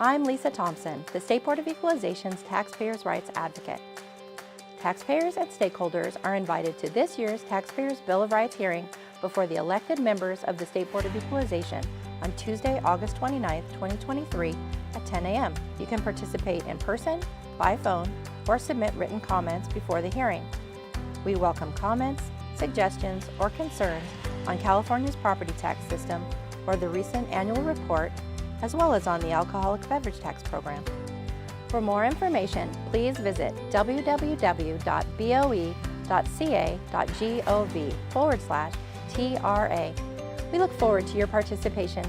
I'm Lisa Thompson, the State Board of Equalization's Taxpayers' Rights Advocate. Taxpayers and stakeholders are invited to this year's Taxpayers' Bill of Rights hearing before the elected members of the State Board of Equalization on Tuesday, August 29, 2023 at 10 a.m. You can participate in person, by phone, or submit written comments before the hearing. We welcome comments, suggestions, or concerns on California's property tax system or the recent annual report, as well as on the alcoholic beverage tax program. For more information, please visit www.boe.ca.gov/TRA. We look forward to your participation.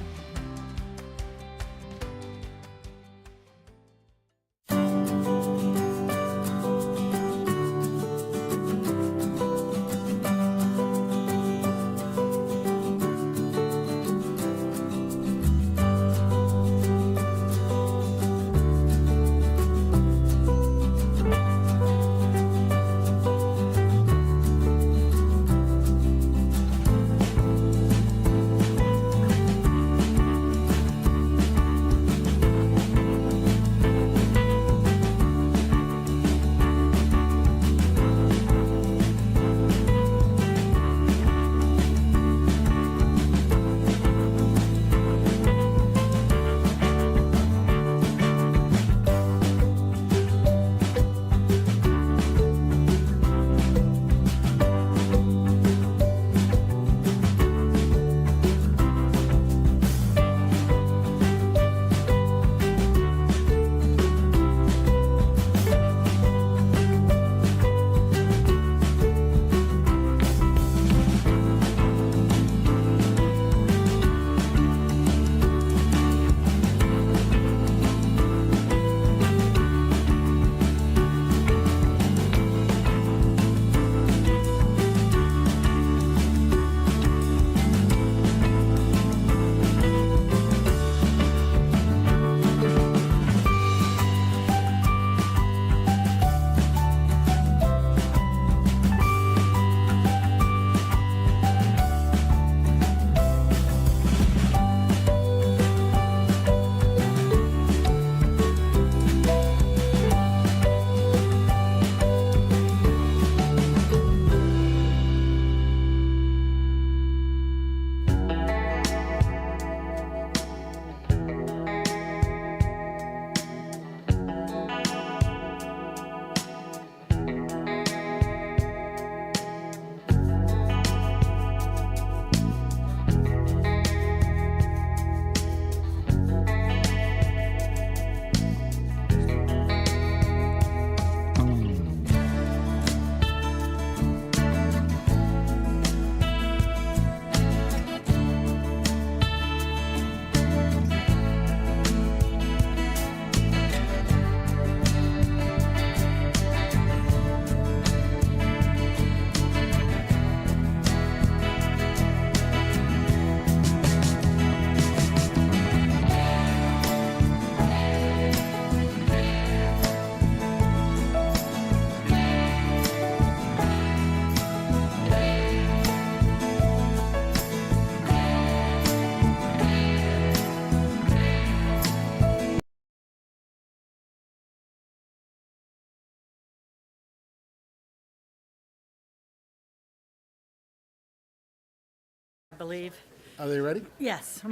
I believe. Are they ready? Yes.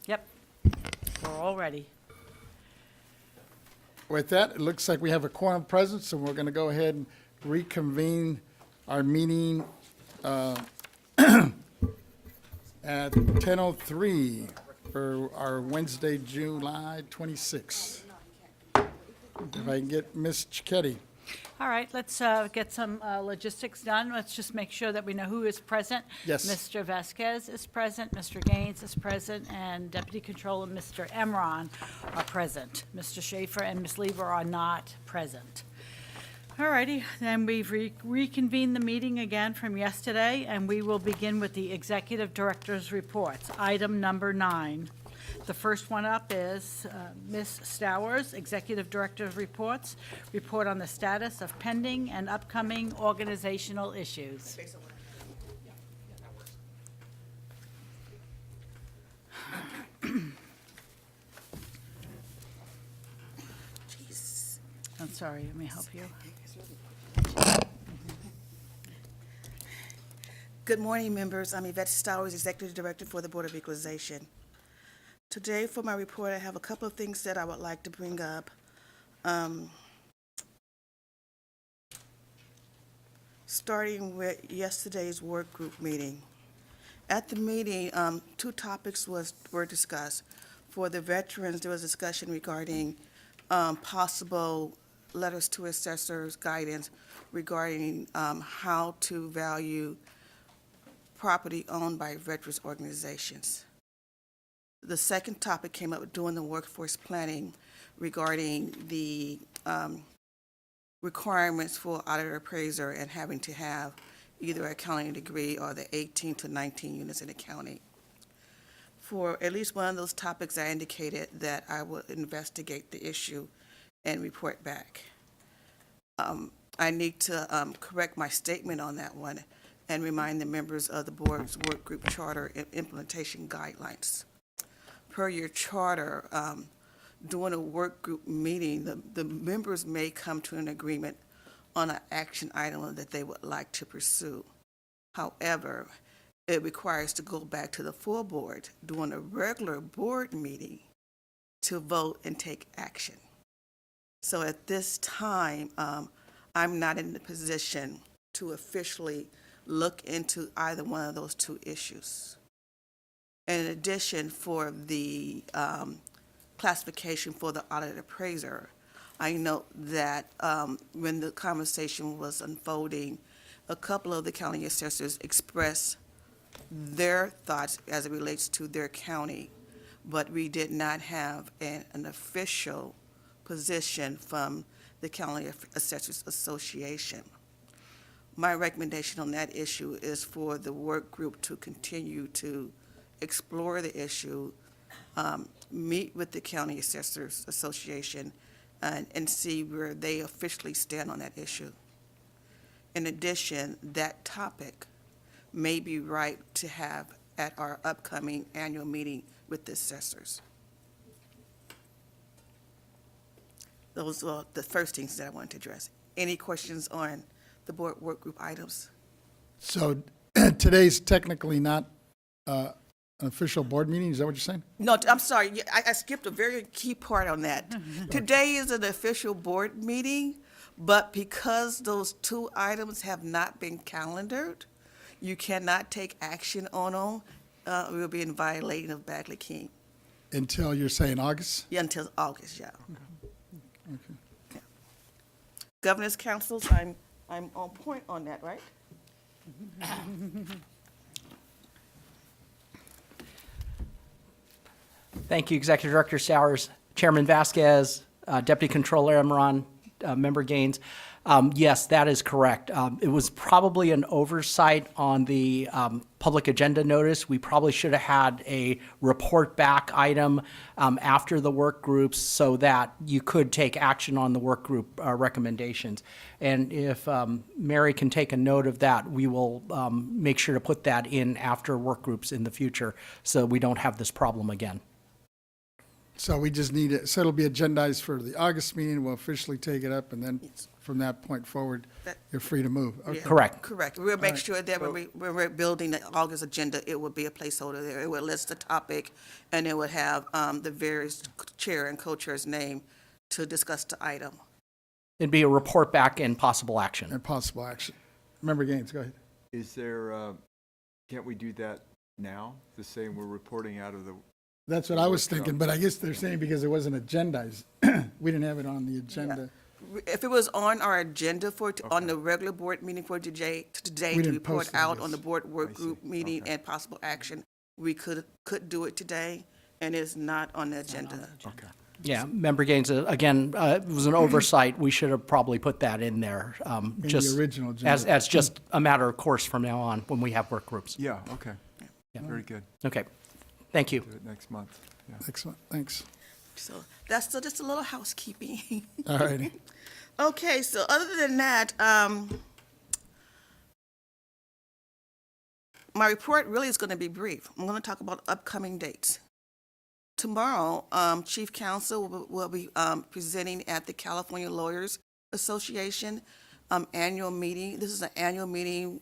Yep. We're all ready. With that, it looks like we have a quorum present, so we're going to go ahead and reconvene our meeting at 10:03 for our Wednesday, July 26th. If I can get Ms. Cicchetti. All right, let's get some logistics done. Let's just make sure that we know who is present. Yes. Mr. Vasquez is present, Mr. Gaines is present, and Deputy Controller Mr. Emron are present. Mr. Schaefer and Ms. Lever are not present. All righty, then we've reconvened the meeting again from yesterday, and we will begin with the Executive Director's reports. Item number 9. The first one up is Ms. Stowers, Executive Director of Reports, report on the status of pending and upcoming organizational issues. I'm sorry, let me help you. Good morning, members. I'm Yvette Stowers, Executive Director for the Board of Equalization. Today, for my report, I have a couple of things that I would like to bring up. Starting with yesterday's work group meeting. At the meeting, two topics were discussed. For the veterans, there was discussion regarding possible letters to assessors guidance regarding how to value property owned by veterans organizations. The second topic came up during the workforce planning regarding the requirements for auditor appraiser and having to have either a accounting degree or the 18 to 19 units in accounting. For at least one of those topics, I indicated that I would investigate the issue and report back. I need to correct my statement on that one and remind the members of the board's work group charter and implementation guidelines. Per your charter, during a work group meeting, the members may come to an agreement on an action item that they would like to pursue. However, it requires to go back to the full board during a regular board meeting to vote and take action. So at this time, I'm not in the position to officially look into either one of those two issues. In addition, for the classification for the audit appraiser, I note that when the conversation was unfolding, a couple of the county assessors expressed their thoughts as it relates to their county, but we did not have an official position from the County Assessors Association. My recommendation on that issue is for the work group to continue to explore the issue, meet with the County Assessors Association, and see where they officially stand on that issue. In addition, that topic may be right to have at our upcoming annual meeting with the assessors. Those are the first things that I wanted to address. Any questions on the board work group items? So today's technically not an official board meeting, is that what you're saying? No, I'm sorry, yeah, I skipped a very key part on that. Today is an official board meeting, but because those two items have not been calendared, you cannot take action on them. We'll be in violation of Bagley King. Until you're saying August? Yeah, until August, yeah. Okay. Yeah. Governors councils, I'm on point on that, right? Thank you, Executive Director Sowers, Chairman Vasquez, Deputy Controller Emron, Member Gaines. Yes, that is correct. It was probably an oversight on the public agenda notice. We probably should have had a report back item after the work groups so that you could take action on the work group recommendations. And if Mary can take a note of that, we will make sure to put that in after work groups in the future so we don't have this problem again. So we just need it, so it'll be agendized for the August meeting, we'll officially take it up, and then from that point forward, That- you're free to move. Okay. Yeah, Correct. Correct. We'll make sure that when we're building the August agenda, it will be a placeholder there. It will list the topic, and it would have the various chair and co-chair's name to discuss the item. It'd be a report back and possible action. And possible action. Member Gaines, go ahead. Is there, can't we do that now? The same, we're reporting out of the, That's what I was Workshop. thinking, but I guess they're saying because it wasn't agendized, we didn't have it on the agenda. If it was on our agenda on the regular board meeting for today We to didn't report post it, out yes. on the board work I see. group meeting Okay. and possible action, we could do it today, and it's not on the agenda. okay. Yeah, Member Gaines, again, it was an oversight. We should have probably put that in there. the Just original as, agenda. as just a matter of course from now on when we have work groups. Yeah, okay. Very good. Okay, thank you. Do it next month. Yeah. Excellent, thanks. So that's just a little housekeeping. All righty. Okay, so other than that, my report really is going to be brief. I'm going to talk about upcoming dates. Tomorrow, Chief Counsel will be presenting at the California Lawyers Association annual meeting. This is an annual meeting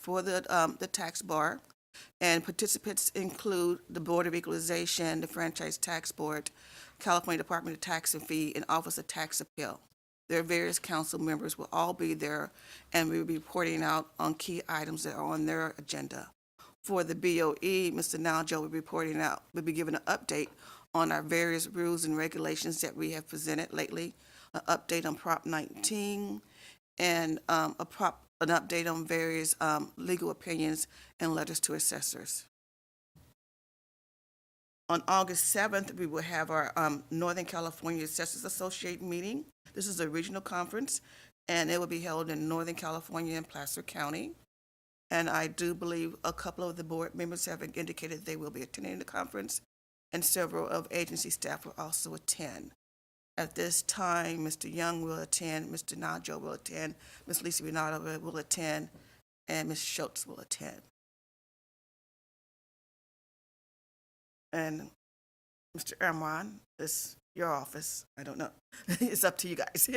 for the tax bar, and participants include the Board of Equalization, the Franchise Tax Board, California Department of Tax and Fee, and Office of Tax Appeal. Their various council members will all be there, and we will be reporting out on key items that are on their agenda. For the BOE, Mr. Naljo will be reporting out, will be giving an update on our various rules and regulations that we have presented lately, an update on Prop 19, and an update on various legal opinions and letters to assessors. On August 7th, we will have our Northern California Assessors Association meeting. This is a regional conference, and it will be held in Northern California and Placer County. And I do believe a couple of the board members have indicated they will be attending the conference, and several of agency staff will also attend. At this time, Mr. Young will attend, Mr. Najo will attend, Ms. Lisa Renato will attend, and Ms. Schultz will attend. And Mr. Amron, it's your office. I don't know. It's up to you guys.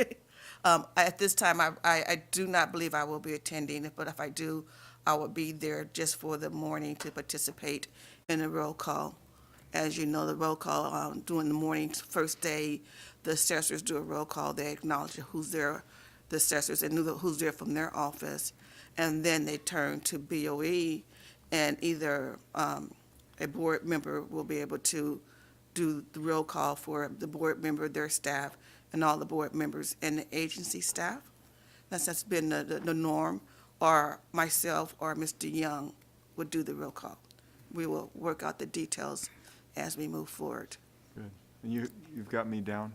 At this time, I do not believe I will be attending, but if I do, I will be there just for the morning to participate in the roll call. As you know, the roll call during the morning, first day, the assessors do a roll call. They acknowledge who's there, the assessors, and who's there from their office. And then they turn to BOE, and either a board member will be able to do the roll call for the board member, their staff, and all the board members and the agency staff. That's been the norm, or myself or Mr. Young would do the roll call. We will work out the details as we move forward. Good. And you've got me down?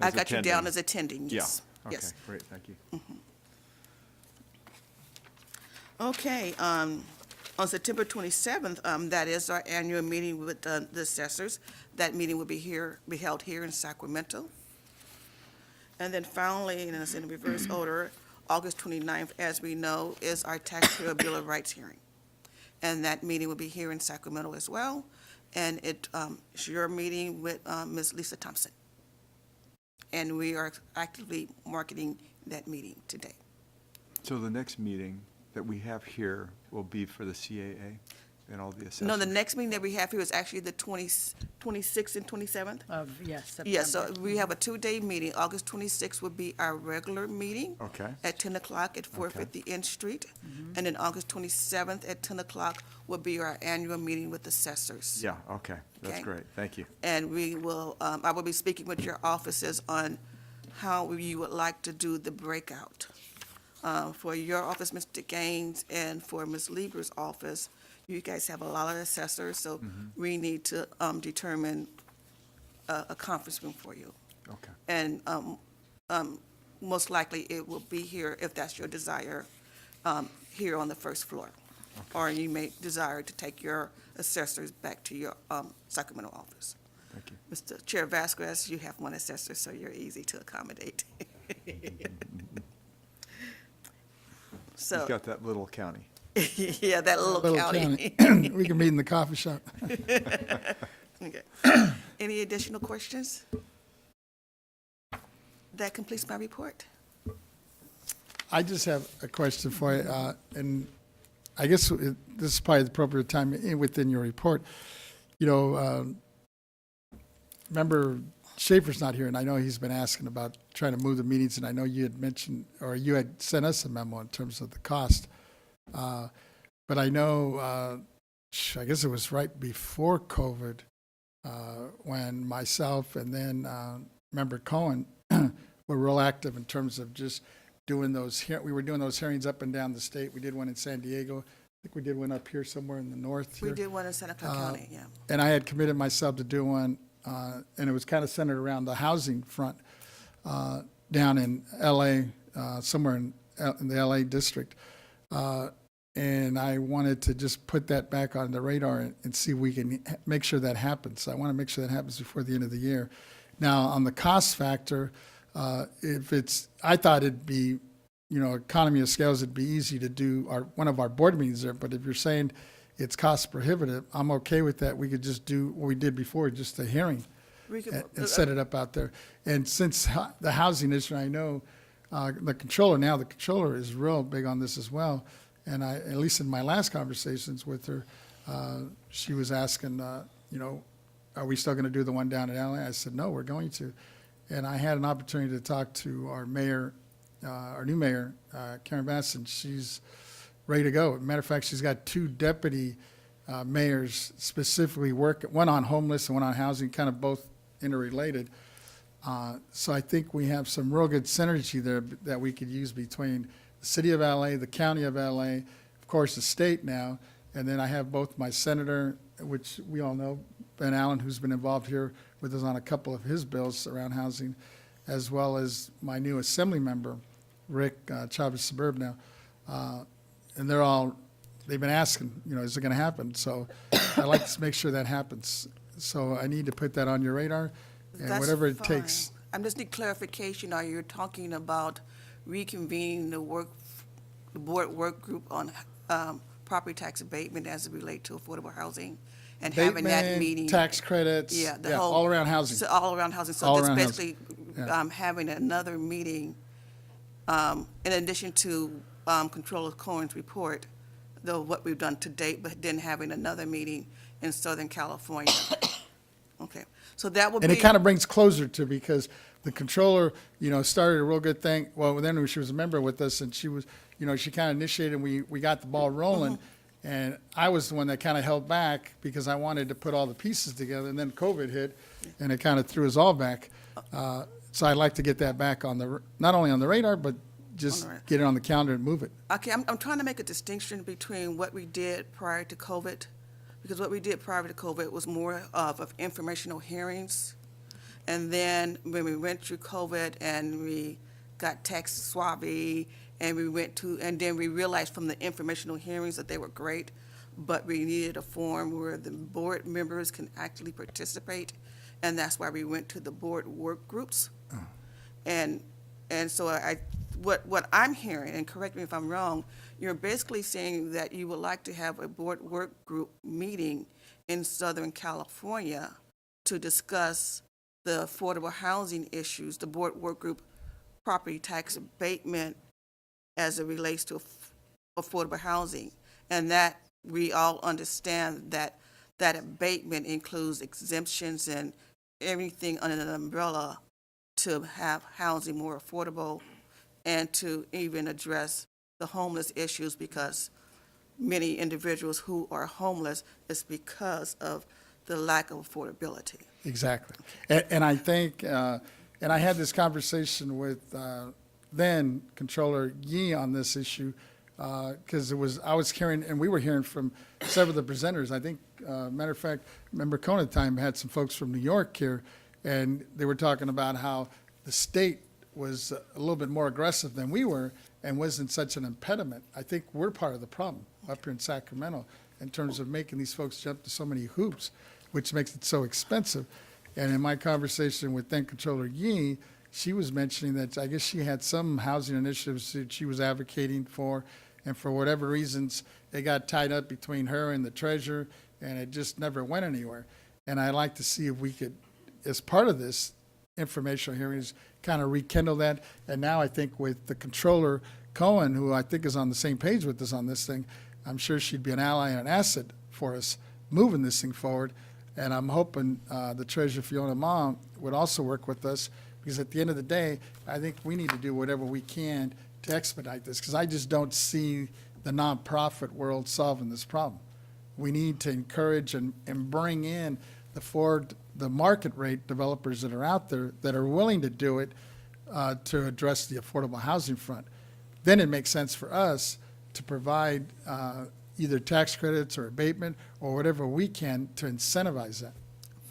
I as got you down attending? as attending, yes. Yeah, okay, Yes. great, thank you. Okay, on September 27th, that is our annual meeting with the assessors. That meeting will be held here in Sacramento. And then finally, and it's in reverse order, August 29th, as we know, is our Taxpayer Bill of Rights hearing. And that meeting will be here in Sacramento as well. And it's your meeting with Ms. Lisa Thompson. And we are actively marketing that meeting today. So the next meeting that we have here will be for the CAA and all the assessors? No, the next meeting that we have here is actually the 26th and 27th. Yes, September. Yes, so we have a two-day meeting. August 26th would be our regular meeting. Okay. At 10 o'clock at 450 N Street. And then August 27th at 10 o'clock will be our annual meeting with assessors. Yeah, okay, that's Okay. great, thank you. And we will, I will be speaking with your offices on how you would like to do the breakout. For your office, Mr. Gaines, and for Ms. Lieber's office, you guys have a lot of assessors, so we need to determine a conference room for you. Okay, And most likely it will be here, if that's your desire, here on the first floor. Or you may desire to take your assessors back to your Sacramento office. thank you. Mr. Chair Vasquez, you have one assessor, so you're easy to accommodate. He's So, got that little county. yeah, that little county. We can meet in the coffee shop. Okay. Any additional questions? That completes my report. I just have a question for you, and I guess this is probably the appropriate time within your report. You know, remember Schaefer's not here, and I know he's been asking about trying to move the meetings, and I know you had mentioned, or you had sent us a memo in terms of the cost. But I know, I guess it was right before COVID, when myself and then Member Cohen were real active in terms of just doing those, we were doing those hearings up and down the state. We did one in San Diego. I think we did one up here somewhere in the north We here. did one in Santa Clara County, yeah. And I had committed myself to do one, and it was kind of centered around the housing front down in L.A., somewhere in the L.A. district. And I wanted to just put that back on the radar and see if we can make sure that happens. I want to make sure that happens before the end of the year. Now, on the cost factor, I thought it'd be, economy of scales, it'd be easy to do one of our board meetings there. But if you're saying it's cost prohibitive, I'm okay with that. We could just do what we did before, just a hearing We could- and set it up out there. And since the housing issue, I know the controller is real big on this as well. And at least in my last conversations with her, she was asking, are we still going to do the one down at LA? I said, no, we're going to. And I had an opportunity to talk to our mayor, our new mayor, Karen Bass, and she's ready to go. Matter of fact, she's got 2 deputy mayors specifically one on homeless and one on housing, kind of both interrelated. So I think we have some real good synergy there that we could use between the city of LA, the county of LA, of course, the state now, and then I have both my senator, which we all know, Ben Allen, who's been involved here with us on a couple of his bills around housing, as well as my new assembly member, Rick Chavez Suburb now. And they've been asking, is it going to happen? So I'd like to make sure that happens. So I need to put that on your radar, and That's whatever it fine. takes. I just need clarification. Are you talking about reconvening the board work group on property tax abatement as it relate to affordable housing? And having that Abatement, meeting? tax credits, Yeah, the yeah, whole. all around housing. So all around housing. So All just around housing. basically Yeah. having another meeting, in addition to Controller Cohen's report, what we've done to date, but then having another meeting in Southern California. Okay, so that would be. And it kind of brings closure to, because the controller, started a real good thing. Well, then she was a member with us, and she was, she kind of initiated, and we got the ball rolling. And I was the one that kind of held back because I wanted to put all the pieces together, and then COVID hit, and it kind of threw us all back. So I'd like to get that back not only on the radar, but just radar. get it on the calendar and move it. Okay, I'm trying to make a distinction between what we did prior to COVID, because what we did prior to COVID was more of informational hearings. And then when we went through COVID and we got tax swabby, and then we realized from the informational hearings that they were great, but we needed a forum where the board members can actually participate, and that's why we went to the board work groups. And so what I'm hearing, and correct me if I'm wrong, you're basically saying that you would like to have a board work group meeting in Southern California to discuss the affordable housing issues, the board work group property tax abatement as it relates to affordable housing, and that we all understand that that abatement includes exemptions and everything under an umbrella to have housing more affordable and to even address the homeless issues, because many individuals who are homeless is because of the lack of affordability. Exactly. And I think, and I had this conversation with then Controller Yee on this issue, because I was hearing, and we were hearing from several of the presenters. I think, matter of fact, Member Cohen at the time had some folks from New York here, and they were talking about how the state was a little bit more aggressive than we were and wasn't such an impediment. I think we're part of the problem up here in Sacramento in terms of making these folks jump to so many hoops, which makes it so expensive. And in my conversation with then Controller Yee, she was mentioning that I guess she had some housing initiatives that she was advocating for, and for whatever reasons, they got tied up between her and the treasurer, and it just never went anywhere. And I'd like to see if we could, as part of this informational hearings, kind of rekindle that. And now I think with the Controller Cohen, who I think is on the same page with us on this thing, I'm sure she'd be an ally and an asset for us moving this thing forward. And I'm hoping the Treasurer Fiona Ma would also work with us, because at the end of the day, I think we need to do whatever we can to expedite this, because I just don't see the nonprofit world solving this problem. We need to encourage and bring in the market rate developers that are out there that are willing to do it to address the affordable housing front. Then it makes sense for us to provide either tax credits or abatement or whatever we can to incentivize that.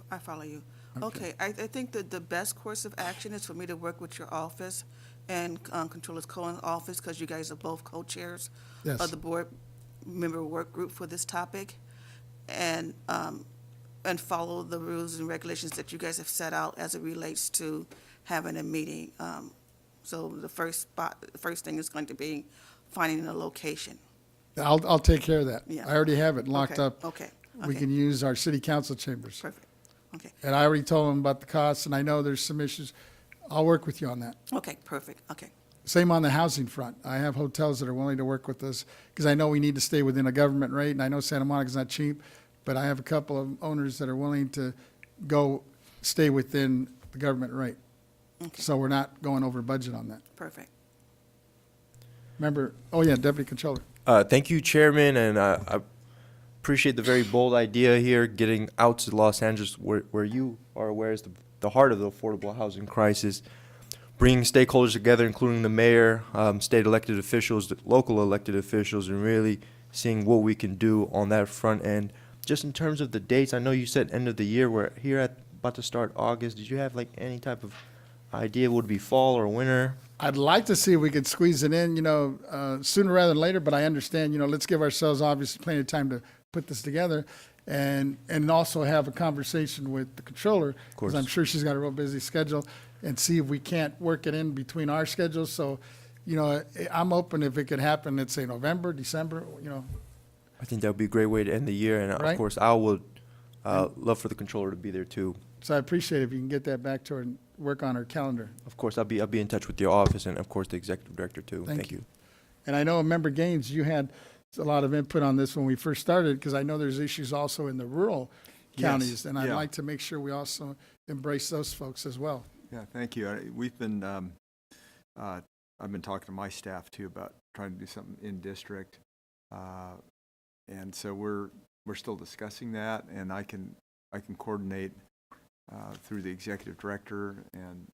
I follow you. Okay, I think that the best course of action is for me to work with your office and Controller Cohen's office, because you guys are both co-chairs Yes. of the board member work group for this topic, and follow the rules and regulations that you guys have set out as it relates to having a meeting. So the first thing is going to be finding a location. I'll take care of that. Yeah. I already have it locked Okay, up. okay, We okay. can use our city council chambers. Perfect. Okay, And I already told them about the costs, and I know there's some issues. I'll work with you on that. okay, perfect, okay. Same on the housing front. I have hotels that are willing to work with us because I know we need to stay within a government rate, and I know Santa Monica's not cheap, but I have a couple of owners that are willing to stay within the government rate. Okay. So we're not going over budget on that. Perfect. Remember, oh yeah, Deputy Controller. Thank you, Chairman, and I appreciate the very bold idea here, getting out to Los Angeles, where you are aware is the heart of the affordable housing crisis, bringing stakeholders together, including the mayor, state elected officials, the local elected officials, and really seeing what we can do on that front end. Just in terms of the dates, I know you said end of the year. We're here at about to start August. Did you have like any type of idea? Would it be fall or winter? I'd like to see if we could squeeze it in, sooner rather than later, but I understand, let's give ourselves obviously plenty of time to put this together and also have a conversation with the controller, because I'm sure she's got a real busy schedule, and see if we can't work it in between our schedules. So, I'm open if it could happen, let's say November, December, I think that would be a great way to end the year, and Right. of course, I would love for the controller to be there too. So I appreciate if you can get that back to her and work on her calendar. Of course, I'll be in touch with your office and of course the executive director too. Thank Thank you. you. And I know, Member Gaines, you had a lot of input on this when we first started, because I know there's issues also in the rural Yes, counties, and I'd yeah. like to make sure we also embrace those folks as well. Yeah, thank you. We've been, I've been talking to my staff too about trying to do something in district. And so we're still discussing that, and I can coordinate through the executive director, and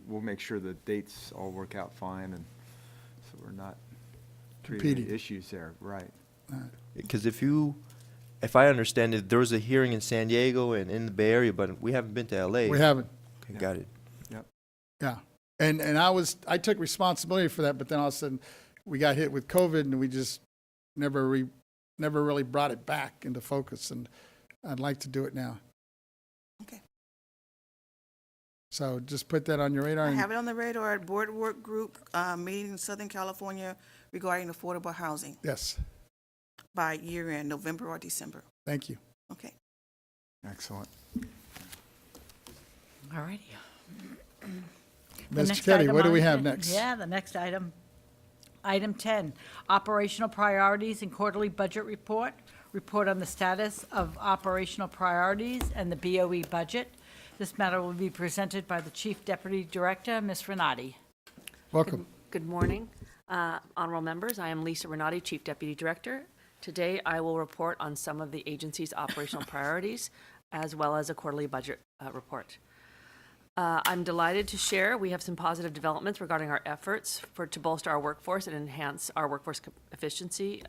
we'll make sure the dates all work out fine, and so we're not creating any Competing. issues there, right? Because if I understand it, there was a hearing in San Diego and in the Bay Area, but we haven't been to LA. We haven't, Okay, got it. yeah. And I took responsibility for that, but then all of a sudden, we got hit with COVID, and we just never really brought it back into focus, and I'd like to do it now. Okay. So just put that on your radar. I and- have it on the radar at Board Work Group meeting in Southern California regarding affordable housing Yes, by year end, November or December. thank you. Okay. Excellent. All righty. Mr. Ketty, what do we have next? Yeah, the next item. Item 10, operational priorities and quarterly budget report. Report on the status of operational priorities and the BOE budget. This matter will be presented by the Chief Deputy Director, Ms. Renati. Welcome. Good morning, honorable members. I am Lisa Renati, Chief Deputy Director. Today, I will report on some of the agency's operational priorities, as well as a quarterly budget report. I'm delighted to share we have some positive developments regarding our efforts to bolster our workforce and enhance our workforce efficiency,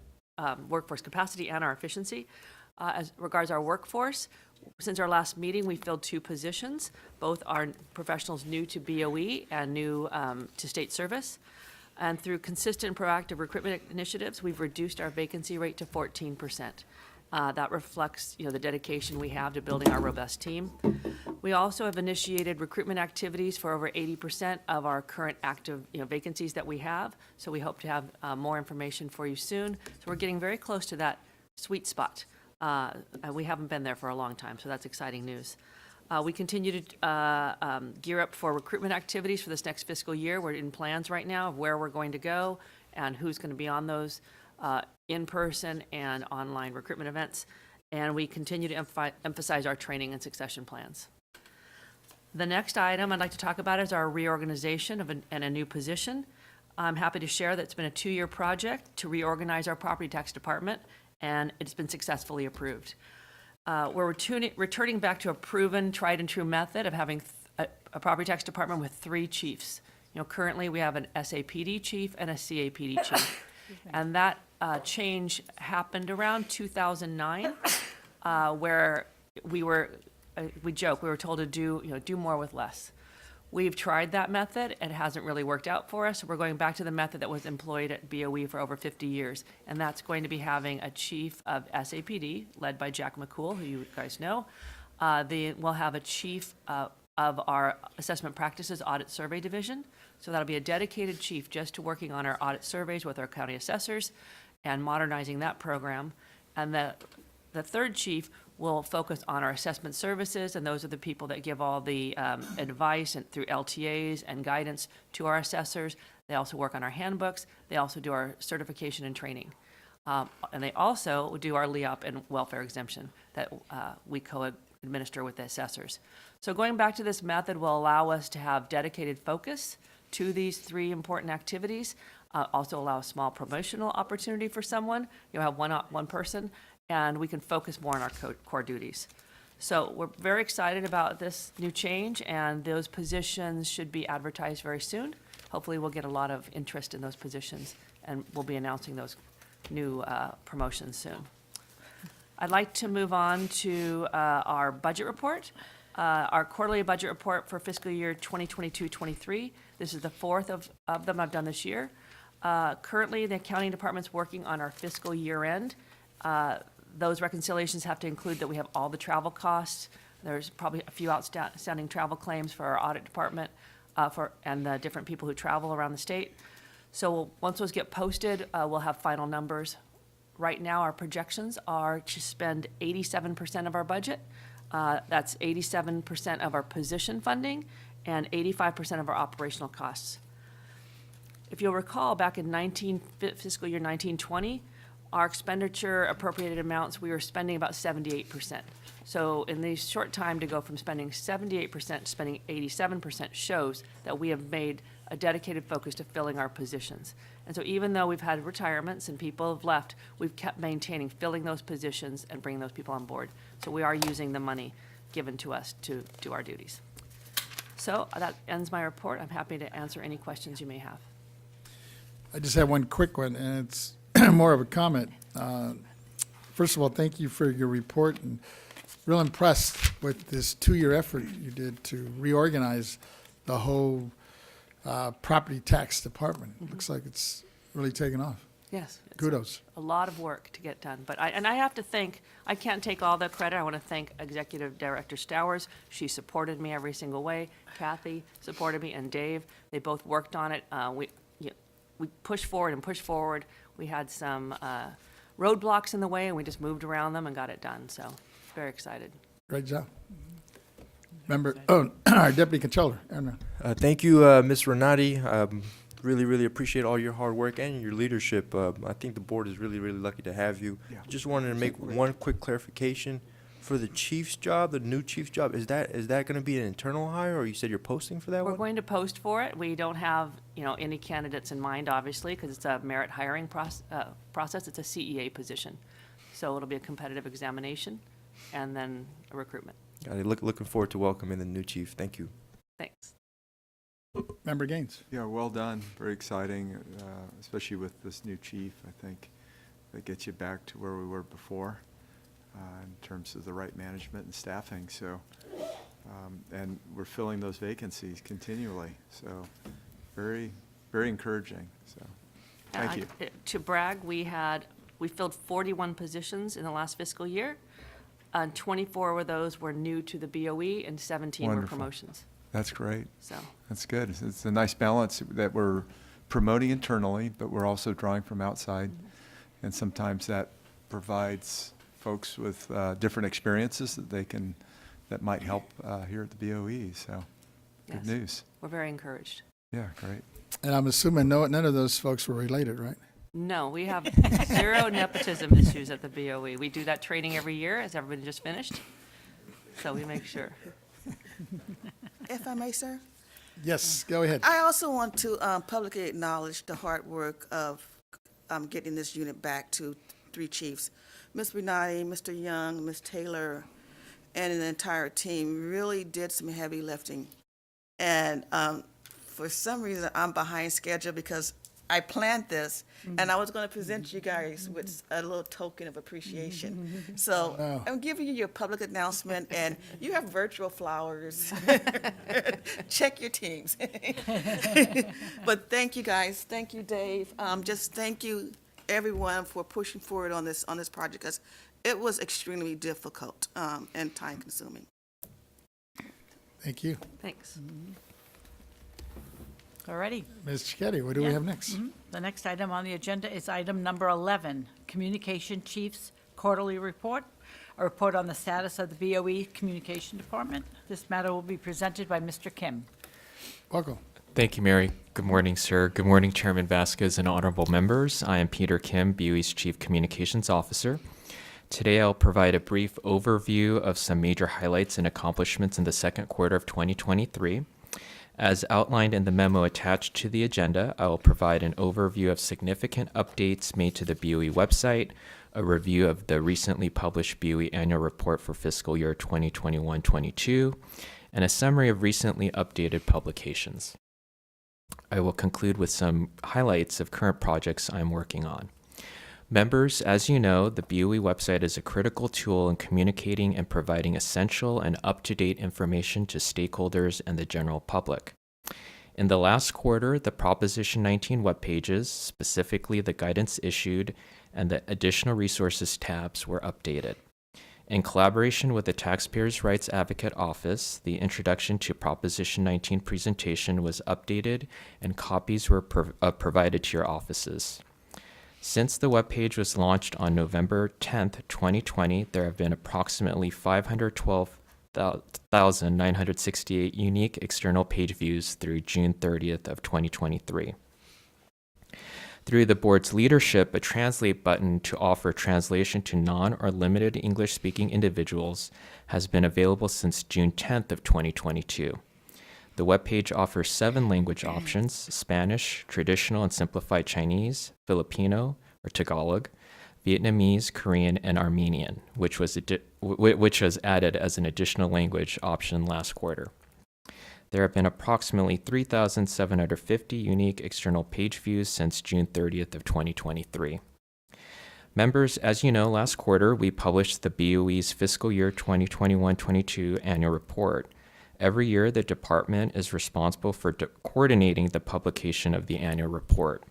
workforce capacity and our efficiency. As regards our workforce, since our last meeting, we filled 2 positions. Both are professionals new to BOE and new to state service. And through consistent and proactive recruitment initiatives, we've reduced our vacancy rate to 14%. That reflects, the dedication we have to building our robust team. We also have initiated recruitment activities for over 80% of our current active, vacancies that we have. So we hope to have more information for you soon. So we're getting very close to that sweet spot. And we haven't been there for a long time, so that's exciting news. We continue to gear up for recruitment activities for this next fiscal year. We're in plans right now of where we're going to go and who's going to be on those in-person and online recruitment events. And we continue to emphasize our training and succession plans. The next item I'd like to talk about is our reorganization and a new position. I'm happy to share that it's been a 2-year project to reorganize our property tax department, and it's been successfully approved. We're returning back to a proven, tried and true method of having a property tax department with 3 chiefs. Currently we have an SAPD chief and a CAPD chief. And that change happened around 2009, where we joke, we were told to do more with less. We've tried that method. It hasn't really worked out for us. We're going back to the method that was employed at BOE for over 50 years, and that's going to be having a chief of SAPD, led by Jack McCool, who you guys know. We'll have a chief of our Assessment Practices Audit Survey Division. So that'll be a dedicated chief just to working on our audit surveys with our county assessors. and modernizing that program. And the third chief will focus on our assessment services, and those are the people that give all the advice and through LTAs and guidance to our assessors. They also work on our handbooks. They also do our certification and training. And they also do our LEOP and welfare exemption that we co-administer with the assessors. So going back to this method will allow us to have dedicated focus to these three important activities. Also allow a small promotional opportunity for someone. You'll have one person, and we can focus more on our core duties. So we're very excited about this new change, and those positions should be advertised very soon. Hopefully we'll get a lot of interest in those positions, and we'll be announcing those new promotions soon. I'd like to move on to our budget report. Our quarterly budget report for fiscal year 2022-23. This is the fourth of them I've done this year. Currently, the accounting department's working on our fiscal year end. Those reconciliations have to include that we have all the travel costs. There's probably a few outstanding travel claims for our audit department and the different people who travel around the state. So once those get posted, we'll have final numbers. Right now, our projections are to spend 87% of our budget. That's 87% of our position funding and 85% of our operational costs. If you'll recall, back in fiscal year 1920, our expenditure appropriated amounts, we were spending about 78%. So in the short time to go from spending 78% to spending 87% shows that we have made a dedicated focus to filling our positions. And so even though we've had retirements and people have left, we've kept maintaining filling those positions and bringing those people on board. So we are using the money given to us to do our duties. So that ends my report. I'm happy to answer any questions you may have. I just have one quick one, and it's more of a comment. First of all, thank you for your report, and real impressed with this 2-year effort you did to reorganize the whole property tax department. It looks like it's really taken off. Yes. It's Kudos. a lot of work to get done. But I have to thank, I can't take all the credit. I want to thank Executive Director Stowers. She supported me every single way. Kathy supported me, and Dave. They both worked on it. We pushed forward and pushed forward. We had some roadblocks in the way, and we just moved around them and got it done. So very excited. Great job. Member, our Deputy Controller, Aaron. Thank you, Ms. Renati. Really appreciate all your hard work and your leadership. I think the board is really lucky to have you. Yeah. Just wanted to make one quick clarification. For the chief's job, the new chief's job, is that going to be an internal hire, or you said you're posting for that We're one? going to post for it. We don't have, any candidates in mind, obviously, because it's a merit hiring process. It's a CEA position. So it'll be a competitive examination and then a recruitment. Got it. Looking forward to welcoming the new chief. Thank you. Thanks. Member Gaines. Yeah, well done. Very exciting, especially with this new chief. I think that gets you back to where we were before in terms of the right management and staffing. So, and we're filling those vacancies continually. So, very encouraging. So, thank you. To brag, we filled 41 positions in the last fiscal year. 24 of those were new to the BOE, and 17 were Wonderful. promotions. That's great. So That's good. It's a nice balance that we're promoting internally, but we're also drawing from outside. And sometimes that provides folks with different experiences that might help here at the BOE. So good Yes. news. we're very encouraged. Yeah, great. And I'm assuming none of those folks were related, right? No, we have zero nepotism issues at the BOE. We do that training every year, as everybody just finished. So we make sure. If I may, sir? Yes, go ahead. I also want to publicly acknowledge the hard work of getting this unit back to 3 chiefs. Ms. Renati, Mr. Young, Ms. Taylor, and the entire team really did some heavy lifting. And for some reason, I'm behind schedule because I planned this, and I was going to present you guys with a little token of appreciation. So Wow. I'm giving you your public announcement, and you have virtual flowers. Check your teams. But thank you, guys. Thank you, Dave. Just thank you, everyone, for pushing forward on this project, because it was extremely difficult and time-consuming. Thank you. Thanks. All righty. Ms. Chiquetti, what do we Yeah. have next? The next item on the agenda is item number 11, Communication Chief's Quarterly Report, a report on the status of the BOE Communication Department. This matter will be presented by Mr. Kim. Welcome. Thank you, Mary. Good morning, sir. Good morning, Chairman Vasquez and honorable members. I am Peter Kim, BOE's Chief Communications Officer. Today, I'll provide a brief overview of some major highlights and accomplishments in the second quarter of 2023. As outlined in the memo attached to the agenda, I will provide an overview of significant updates made to the BOE website, a review of the recently published BOE annual report for fiscal year 2021-22, and a summary of recently updated publications. I will conclude with some highlights of current projects I'm working on. Members, as you know, the BOE website is a critical tool in communicating and providing essential and up-to-date information to stakeholders and the general public. In the last quarter, the Proposition 19 web pages, specifically the guidance issued and the additional resources tabs, were updated. In collaboration with the Taxpayers' Rights Advocate Office, the Introduction to Proposition 19 presentation was updated and copies were provided to your offices. Since the webpage was launched on November 10th, 2020, there have been approximately 512,968 unique external page views through June 30th of 2023. Through the board's leadership, a translate button to offer translation to non- or limited English-speaking individuals has been available since June 10th of 2022. The webpage offers 7 language options: Spanish, traditional and simplified Chinese, Filipino or Tagalog, Vietnamese, Korean, and Armenian, which was added as an additional language option last quarter. There have been approximately 3,750 unique external page views since June 30th of 2023. Members, as you know, last quarter we published the BOE's fiscal year 2021-22 annual report. Every year, the department is responsible for coordinating the publication of the annual report.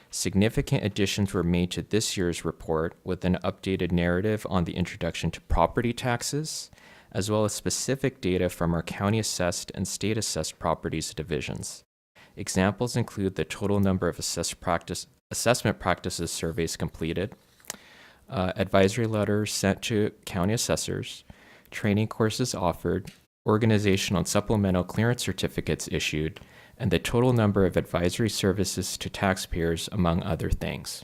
Significant additions were made to this year's report with an updated narrative on the introduction to property taxes, as well as specific data from our county-assessed and state-assessed properties divisions. Examples include the total number of assessment practices surveys completed, advisory letters sent to county assessors, training courses offered, organizational and supplemental clearance certificates issued, and the total number of advisory services to taxpayers, among other things.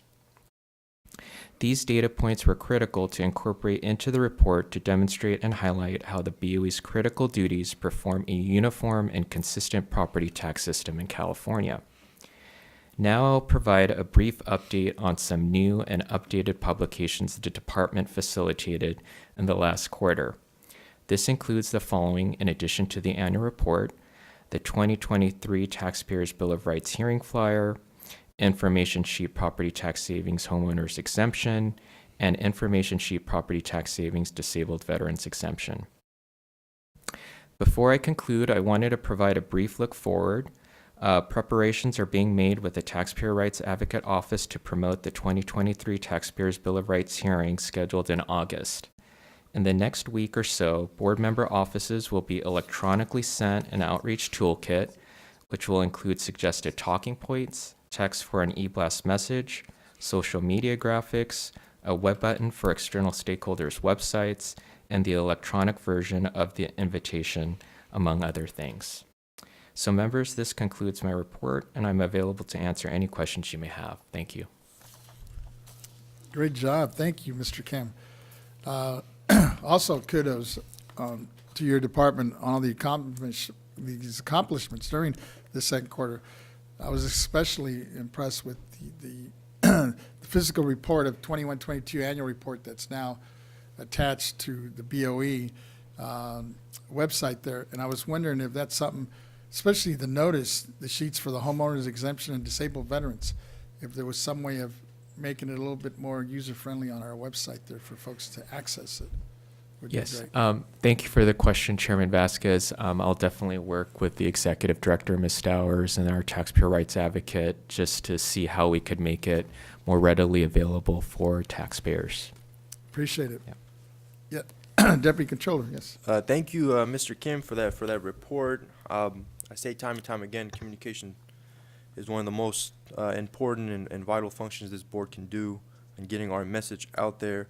These data points were critical to incorporate into the report to demonstrate and highlight how the BOE's critical duties perform a uniform and consistent property tax system in California. Now I'll provide a brief update on some new and updated publications the department facilitated in the last quarter. This includes the following in addition to the annual report: the 2023 Taxpayers' Bill of Rights hearing flyer, information sheet property tax savings homeowners exemption, and information sheet property tax savings disabled veterans exemption. Before I conclude, I wanted to provide a brief look forward. Preparations are being made with the Taxpayer Rights Advocate Office to promote the 2023 Taxpayers' Bill of Rights hearing scheduled in August. In the next week or so, board member offices will be electronically sent an outreach toolkit, which will include suggested talking points, text for an e-blast message, social media graphics, a web button for external stakeholders' websites, and the electronic version of the invitation, among other things. So members, this concludes my report, and I'm available to answer any questions you may have. Thank you. Great job. Thank you, Mr. Kim. Also, kudos to your department on all these accomplishments during the second quarter. I was especially impressed with the physical report of 21-22 annual report that's now attached to the BOE website there. And I was wondering if that's something, especially the notice, the sheets for the homeowners exemption and disabled veterans, if there was some way of making it a little bit more user-friendly on our website there for folks to access it. Would be Yes, great. thank you for the question, Chairman Vasquez. I'll definitely work with the Executive Director, Ms. Stowers, and our Taxpayer Rights Advocate just to see how we could make it more readily available for taxpayers. Appreciate it. Yeah. Yeah, Deputy Controller, yes. Thank you, Mr. Kim, for that report. I say time and time again, communication is one of the most important and vital functions this board can do in getting our message out there.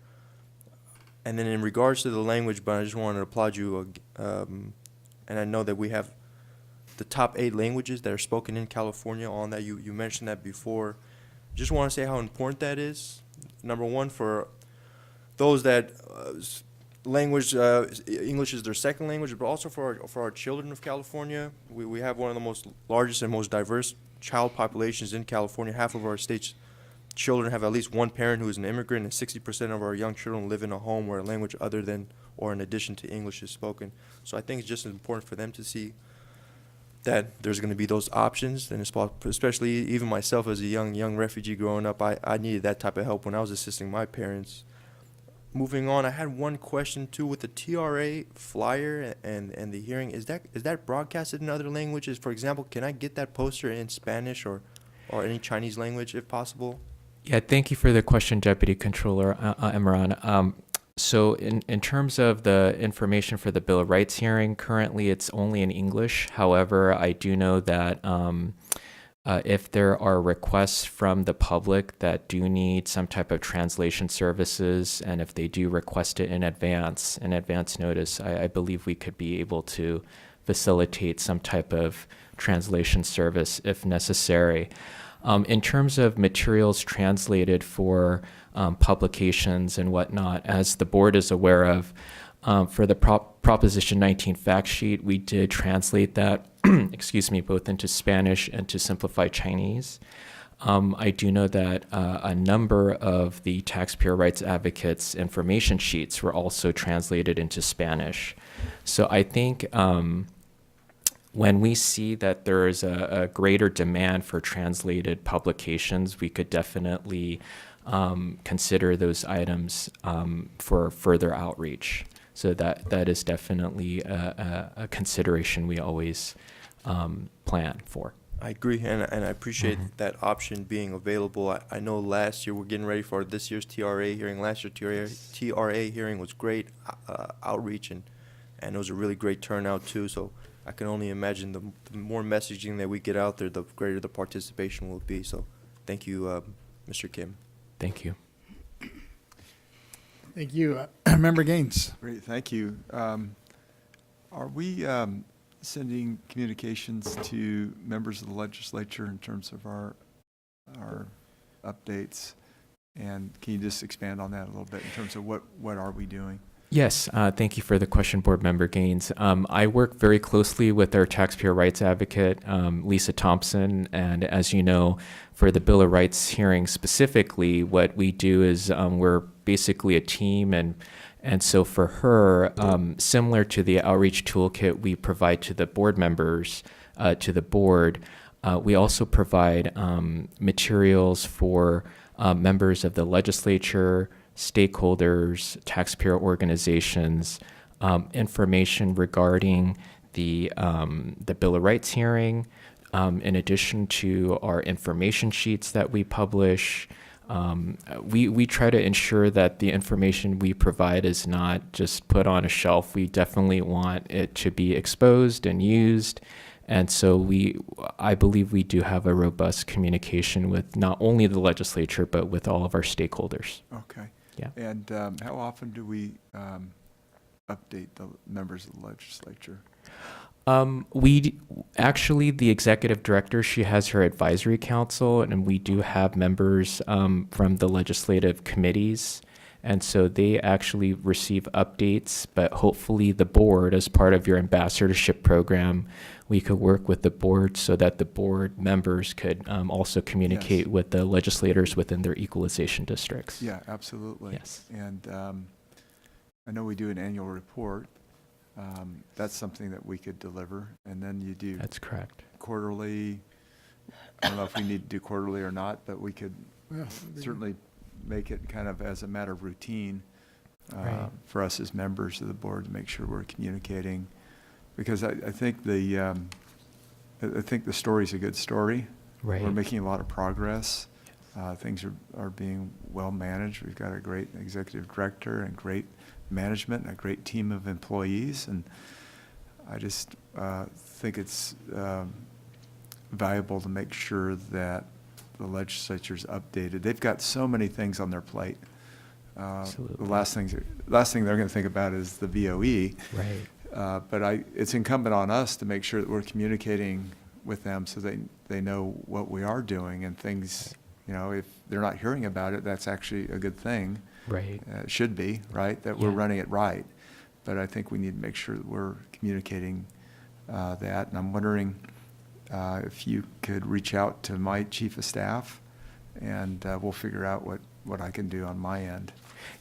And then in regards to the language, but I just wanted to applaud you, and I know that we have the top 8 languages that are spoken in California on that. You mentioned that before. Just want to say how important that is. Number one, for those that English is their second language, but also for our children of California. We have one of the most largest and most diverse child populations in California. Half of our state's children have at least one parent who is an immigrant, and 60% of our young children live in a home where a language other than or in addition to English is spoken. So I think it's just important for them to see that there's going to be those options, and especially even myself as a young refugee growing up, I needed that type of help when I was assisting my parents. Moving on, I had one question too with the TRA flyer and the hearing. Is that broadcasted in other languages? For example, can I get that poster in Spanish or any Chinese language if possible? Yeah, thank you for the question, Deputy Controller Imran. So in terms of the information for the Bill of Rights hearing, currently it's only in English. However, I do know that if there are requests from the public that do need some type of translation services, and if they do request it in advance notice, I believe we could be able to facilitate some type of translation service if necessary. In terms of materials translated for publications and whatnot, as the board is aware of, for the Proposition 19 fact sheet, we did translate that, excuse me, both into Spanish and to simplified Chinese. I do know that a number of the taxpayer rights advocates' information sheets were also translated into Spanish. So I think when we see that there is a greater demand for translated publications, we could definitely consider those items for further outreach. So that is definitely a consideration we always plan for. I agree, and I appreciate that option being available. I know last year, we're getting ready for this year's TRA hearing. Last year TRA hearing was great outreach, and it was a really great turnout too. So I can only imagine the more messaging that we get out there, the greater the participation will be. So thank you, Mr. Kim. Thank you. Thank you. Member Gaines. Great, thank you. Are we sending communications to members of the legislature in terms of our updates? And can you just expand on that a little bit in terms of what are we doing? Yes, thank you for the question, Board Member Gaines. I work very closely with our taxpayer rights advocate, Lisa Thompson, and as you know, for the Bill of Rights hearing specifically, what we do is we're basically a team, and so for her, similar to the outreach toolkit we provide to the board members, to the board, we also provide materials for members of the legislature, stakeholders, taxpayer organizations, information regarding the Bill of Rights hearing, in addition to our information sheets that we publish. We try to ensure that the information we provide is not just put on a shelf. We definitely want it to be exposed and used. And so I believe we do have a robust communication with not only the legislature, but with all of our stakeholders. Okay. Yeah. And how often do we update the members of the legislature? The executive director, she has her advisory council, and we do have members from the legislative committees. And so they actually receive updates, but hopefully the board, as part of your ambassadorship program, we could work with the board so that the board members could also communicate with the legislators within their equalization districts. Yeah, absolutely. Yes. And I know we do an annual report. That's something that we could deliver. And then you do That's correct. quarterly. I don't know if we need to do quarterly or not, but we could certainly make it kind of as a matter of routine for us as members of the board to make sure we're communicating. Because I think the story's a good story. Right. We're making a lot of progress. Things are being well managed. We've got a great executive director and great management and a great team of employees. And I just think it's valuable to make sure that the legislature's updated. They've got so many things on their plate. Absolutely. The last thing they're going to think about is the BOE. Right. But it's incumbent on us to make sure that we're communicating with them so they know what we are doing and things, if they're not hearing about it, that's actually a good thing. Right. It should be, right, that we're Yeah. running it right. But I think we need to make sure that we're communicating that. And I'm wondering if you could reach out to my chief of staff, and we'll figure out what I can do on my end.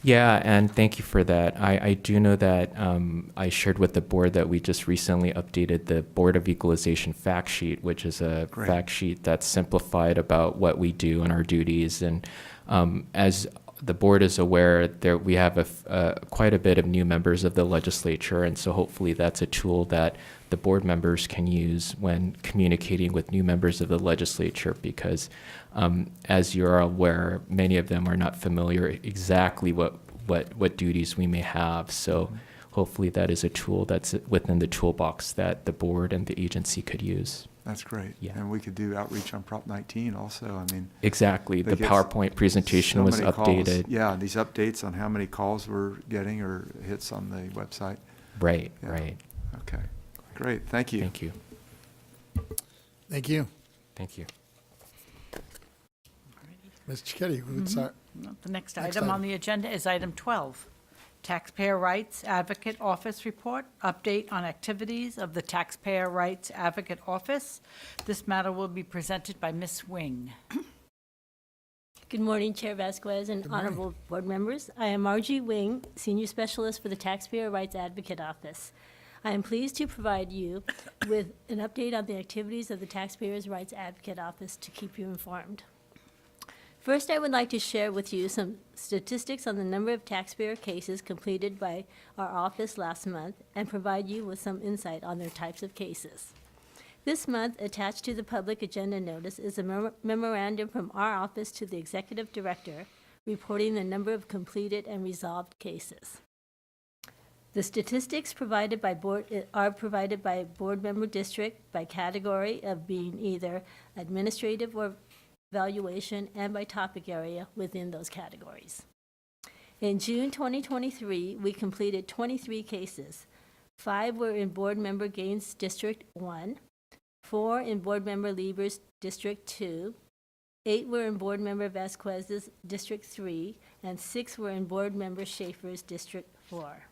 Yeah, and thank you for that. I do know that I shared with the board that we just recently updated the Board of Equalization fact sheet, which is a Great. fact sheet that's simplified about what we do and our duties. And as the board is aware, we have quite a bit of new members of the legislature, and so hopefully that's a tool that the board members can use when communicating with new members of the legislature, because as you're aware, many of them are not familiar exactly what duties we may have. So hopefully that is a tool that's within the toolbox that the board and the agency could use. That's great. Yeah. And we could do outreach on Prop 19 also. I mean, Exactly. They The get PowerPoint presentation so was many calls. updated. Yeah, these updates on how many calls we're getting or hits on the website. Right, Yeah. right. Okay, great. Thank you. Thank you. Thank you. Thank you. Ms. Cicchetti, who would start? The next Next item on item. the agenda is item 12, Taxpayer Rights Advocate Office Report, update on activities of the Taxpayer Rights Advocate Office. This matter will be presented by Ms. Wing. Good morning, Chair Vasquez and honorable board members. I am Margie Wing, Senior Specialist for the Taxpayer Rights Advocate Office. I am pleased to provide you with an update on the activities of the Taxpayers Rights Advocate Office to keep you informed. First, I would like to share with you some statistics on the number of taxpayer cases completed by our office last month and provide you with some insight on their types of cases. This month, attached to the public agenda notice is a memorandum from our office to the Executive Director reporting the number of completed and resolved cases. The statistics provided by are provided by board member district, by category of being either administrative or valuation, and by topic area within those categories. In June 2023, we completed 23 cases. 5 were in Board Member Gaines District 1, 4 in Board Member Lieber's District 2, 8 were in Board Member Vasquez's District 3, and 6 were in Board Member Schaefer's District 4.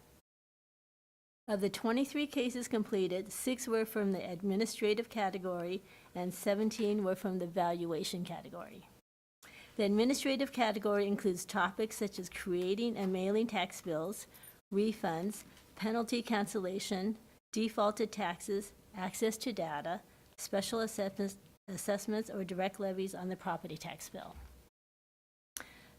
Of the 23 cases completed, 6 were from the administrative category and 17 were from the valuation category. The administrative category includes topics such as creating and mailing tax bills, refunds, penalty cancellation, defaulted taxes, access to data, special assessments or direct levies on the property tax bill.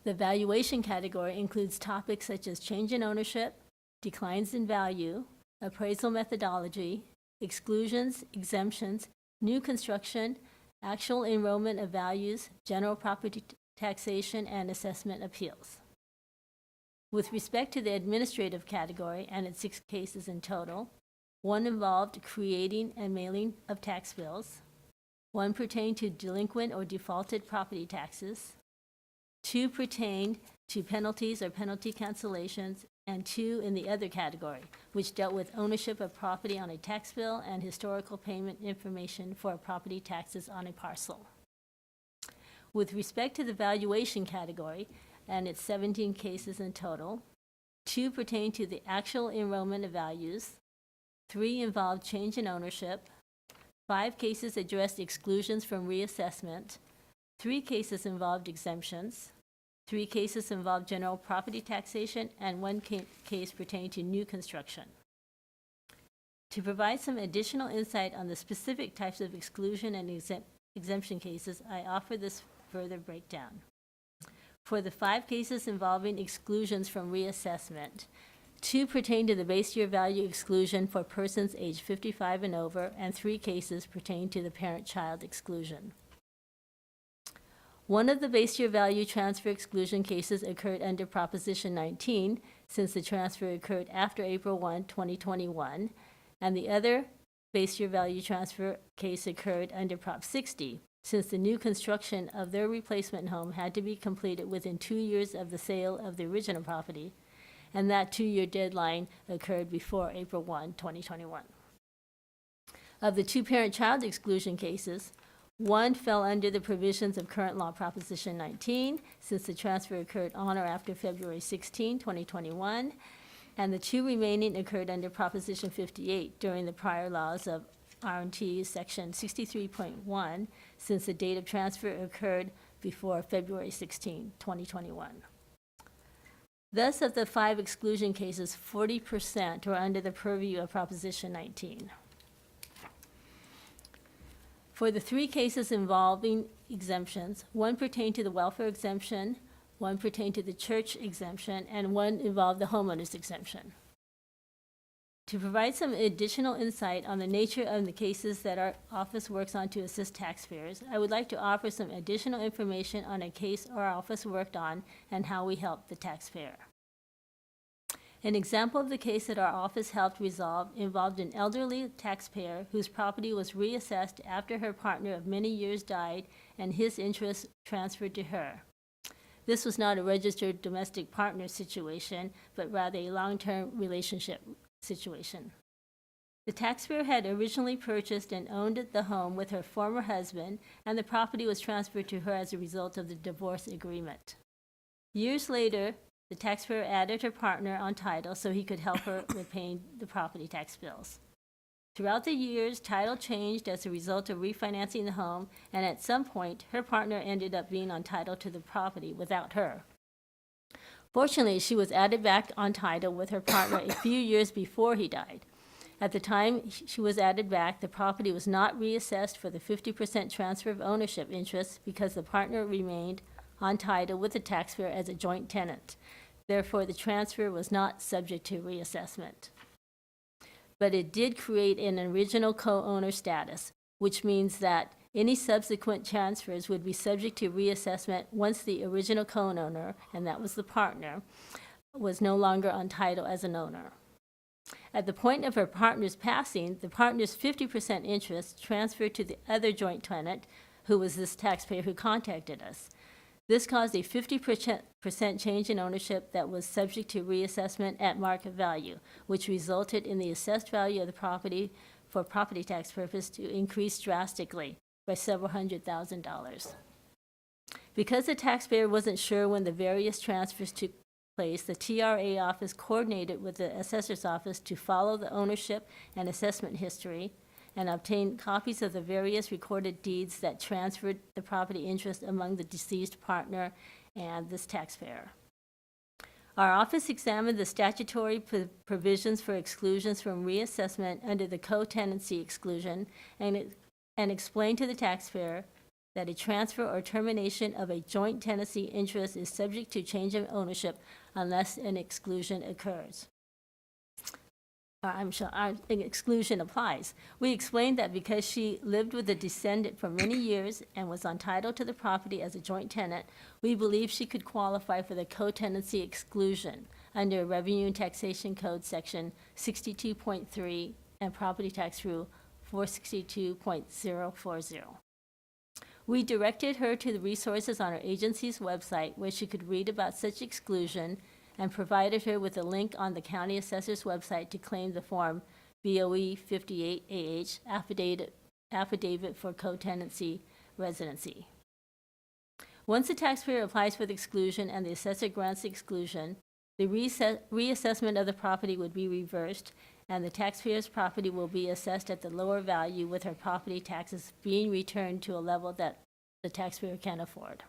The valuation category includes topics such as change in ownership, declines in value, appraisal methodology, exclusions, exemptions, new construction, actual enrollment of values, general property taxation, and assessment appeals. With respect to the administrative category and its 6 cases in total, 1 involved creating and mailing of tax bills, 1 pertained to delinquent or defaulted property taxes, 2 pertained to penalties or penalty cancellations, and 2 in the other category, which dealt with ownership of property on a tax bill and historical payment information for property taxes on a parcel. With respect to the valuation category and its 17 cases in total, 2 pertain to the actual enrollment of values, 3 involved change in ownership, 5 cases addressed exclusions from reassessment, 3 cases involved exemptions, 3 cases involved general property taxation, and 1 case pertained to new construction. To provide some additional insight on the specific types of exclusion and exemption cases, I offer this further breakdown. For the 5 cases involving exclusions from reassessment, 2 pertain to the base year value exclusion for persons aged 55 and over, and 3 cases pertain to the parent-child exclusion. 1 of the base year value transfer exclusion cases occurred under Proposition 19, since the transfer occurred after April 1, 2021, and the other base year value transfer case occurred under Prop 60, since the new construction of their replacement home had to be completed within 2 years of the sale of the original property, and that 2-year deadline occurred before April 1, 2021. Of the two parent-child exclusion cases, one fell under the provisions of current law Proposition 19, since the transfer occurred on or after February 16, 2021, and the two remaining occurred under Proposition 58 during the prior laws of R&T Section 63.1, since the date of transfer occurred before February 16, 2021. Thus, of the 5 exclusion cases, 40% were under the purview of Proposition 19. For the 3 cases involving exemptions, one pertained to the welfare exemption, one pertained to the church exemption, and one involved the homeowner's exemption. To provide some additional insight on the nature of the cases that our office works on to assist taxpayers, I would like to offer some additional information on a case our office worked on and how we helped the taxpayer. An example of the case that our office helped resolve involved an elderly taxpayer whose property was reassessed after her partner of many years died and his interests transferred to her. This was not a registered domestic partner situation, but rather a long-term relationship situation. The taxpayer had originally purchased and owned the home with her former husband, and the property was transferred to her as a result of the divorce agreement. Years later, the taxpayer added her partner on title so he could help her with paying the property tax bills. Throughout the years, title changed as a result of refinancing the home, and at some point, her partner ended up being on title to the property without her. Fortunately, she was added back on title with her partner a few years before he died. At the time she was added back, the property was not reassessed for the 50% transfer of ownership interest because the partner remained on title with the taxpayer as a joint tenant. Therefore, the transfer was not subject to reassessment. But it did create an original co-owner status, which means that any subsequent transfers would be subject to reassessment once the original co-owner, and that was the partner, was no longer on title as an owner. At the point of her partner's passing, the partner's 50% interest transferred to the other joint tenant, who was this taxpayer who contacted us. This caused a 50% change in ownership that was subject to reassessment at market value, which resulted in the assessed value of the property for property tax purpose to increase drastically by several $100,000. Because the taxpayer wasn't sure when the various transfers took place, the TRA office coordinated with the assessor's office to follow the ownership and assessment history and obtain copies of the various recorded deeds that transferred the property interest among the deceased partner and this taxpayer. Our office examined the statutory provisions for exclusions from reassessment under the co-tenancy exclusion and explained to the taxpayer that a transfer or termination of a joint tenancy interest is subject to change of ownership unless an exclusion occurs. An exclusion applies. We explained that because she lived with a descendant for many years and was entitled to the property as a joint tenant, we believe she could qualify for the co-tenancy exclusion under Revenue and Taxation Code Section 62.3 and Property Tax Rule 462.040. We directed her to the resources on our agency's website where she could read about such exclusion and provided her with a link on the county assessor's website to claim the form BOE 58AH affidavit for co-tenancy residency. Once the taxpayer applies for the exclusion and the assessor grants the exclusion, the reassessment of the property would be reversed and the taxpayer's property will be assessed at the lower value with her property taxes being returned to a level that the taxpayer can afford.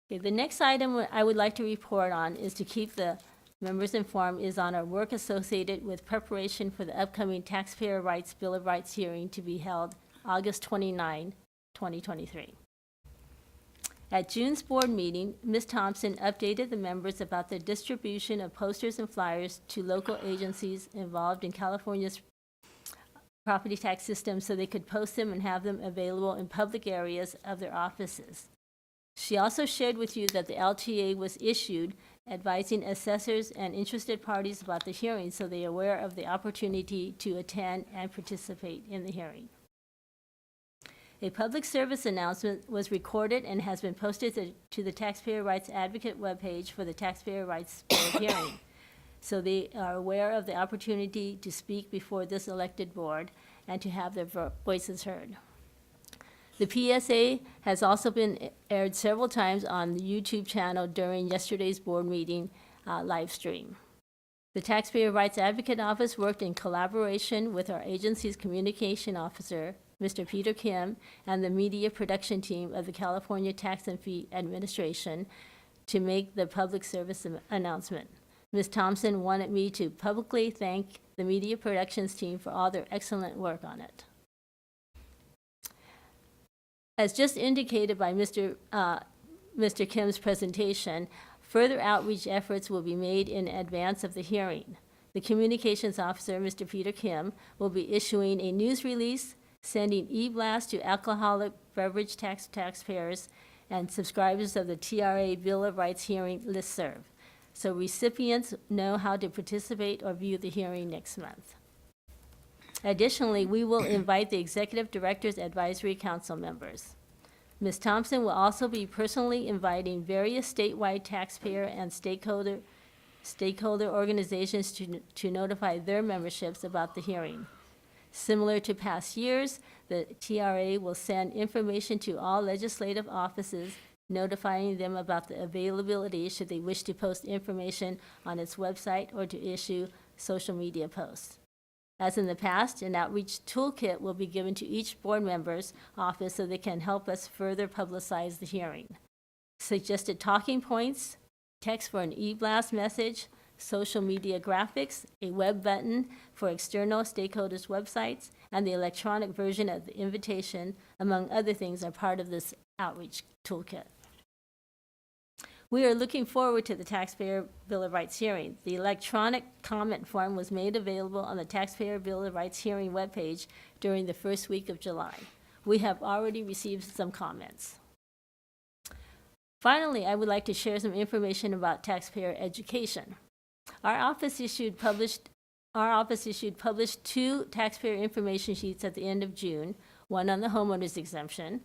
Okay, the next item I would like to report on is to keep the members informed is on our work associated with preparation for the upcoming Taxpayer Rights Bill of Rights hearing to be held August 29, 2023. At June's board meeting, Ms. Thompson updated the members about the distribution of posters and flyers to local agencies involved in California's property tax system so they could post them and have them available in public areas of their offices. She also shared with you that the LTA was issued advising assessors and interested parties about the hearing so they are aware of the opportunity to attend and participate in the hearing. A public service announcement was recorded and has been posted to the Taxpayer Rights Advocate webpage for the Taxpayer Rights Board hearing, so they are aware of the opportunity to speak before this elected board and to have their voices heard. The PSA has also been aired several times on the YouTube channel during yesterday's board meeting live stream. The Taxpayer Rights Advocate Office worked in collaboration with our agency's communication officer, Mr. Peter Kim, and the media production team of the California Tax and Fee Administration to make the public service announcement. Ms. Thompson wanted me to publicly thank the media productions team for all their excellent work on it. As just indicated by Mr. Kim's presentation, further outreach efforts will be made in advance of the hearing. The communications officer, Mr. Peter Kim, will be issuing a news release, sending e-blast to alcoholic beverage taxpayers and subscribers of the TRA Bill of Rights hearing listserv, so recipients know how to participate or view the hearing next month. Additionally, we will invite the Executive Director's Advisory Council members. Ms. Thompson will also be personally inviting various statewide taxpayer and stakeholder organizations to notify their memberships about the hearing. Similar to past years, the TRA will send information to all legislative offices, notifying them about the availability should they wish to post information on its website or to issue social media posts. As in the past, an outreach toolkit will be given to each board member's office so they can help us further publicize the hearing. Suggested talking points, text for an e-blast message, social media graphics, a web button for external stakeholders' websites, and the electronic version of the invitation, among other things, are part of this outreach toolkit. We are looking forward to the Taxpayer Bill of Rights hearing. The electronic comment form was made available on the Taxpayer Bill of Rights hearing webpage during the first week of July. We have already received some comments. Finally, I would like to share some information about taxpayer education. Our office issued published 2 taxpayer information sheets at the end of June, one on the homeowners exemption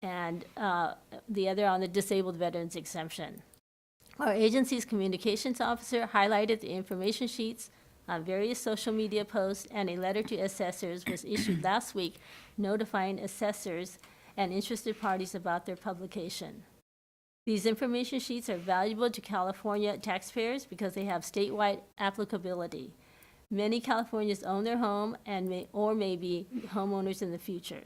and the other on the disabled veterans exemption. Our agency's communications officer highlighted the information sheets on various social media posts, and a letter to assessors was issued last week notifying assessors and interested parties about their publication. These information sheets are valuable to California taxpayers because they have statewide applicability. Many Californians own their home and may be homeowners in the future.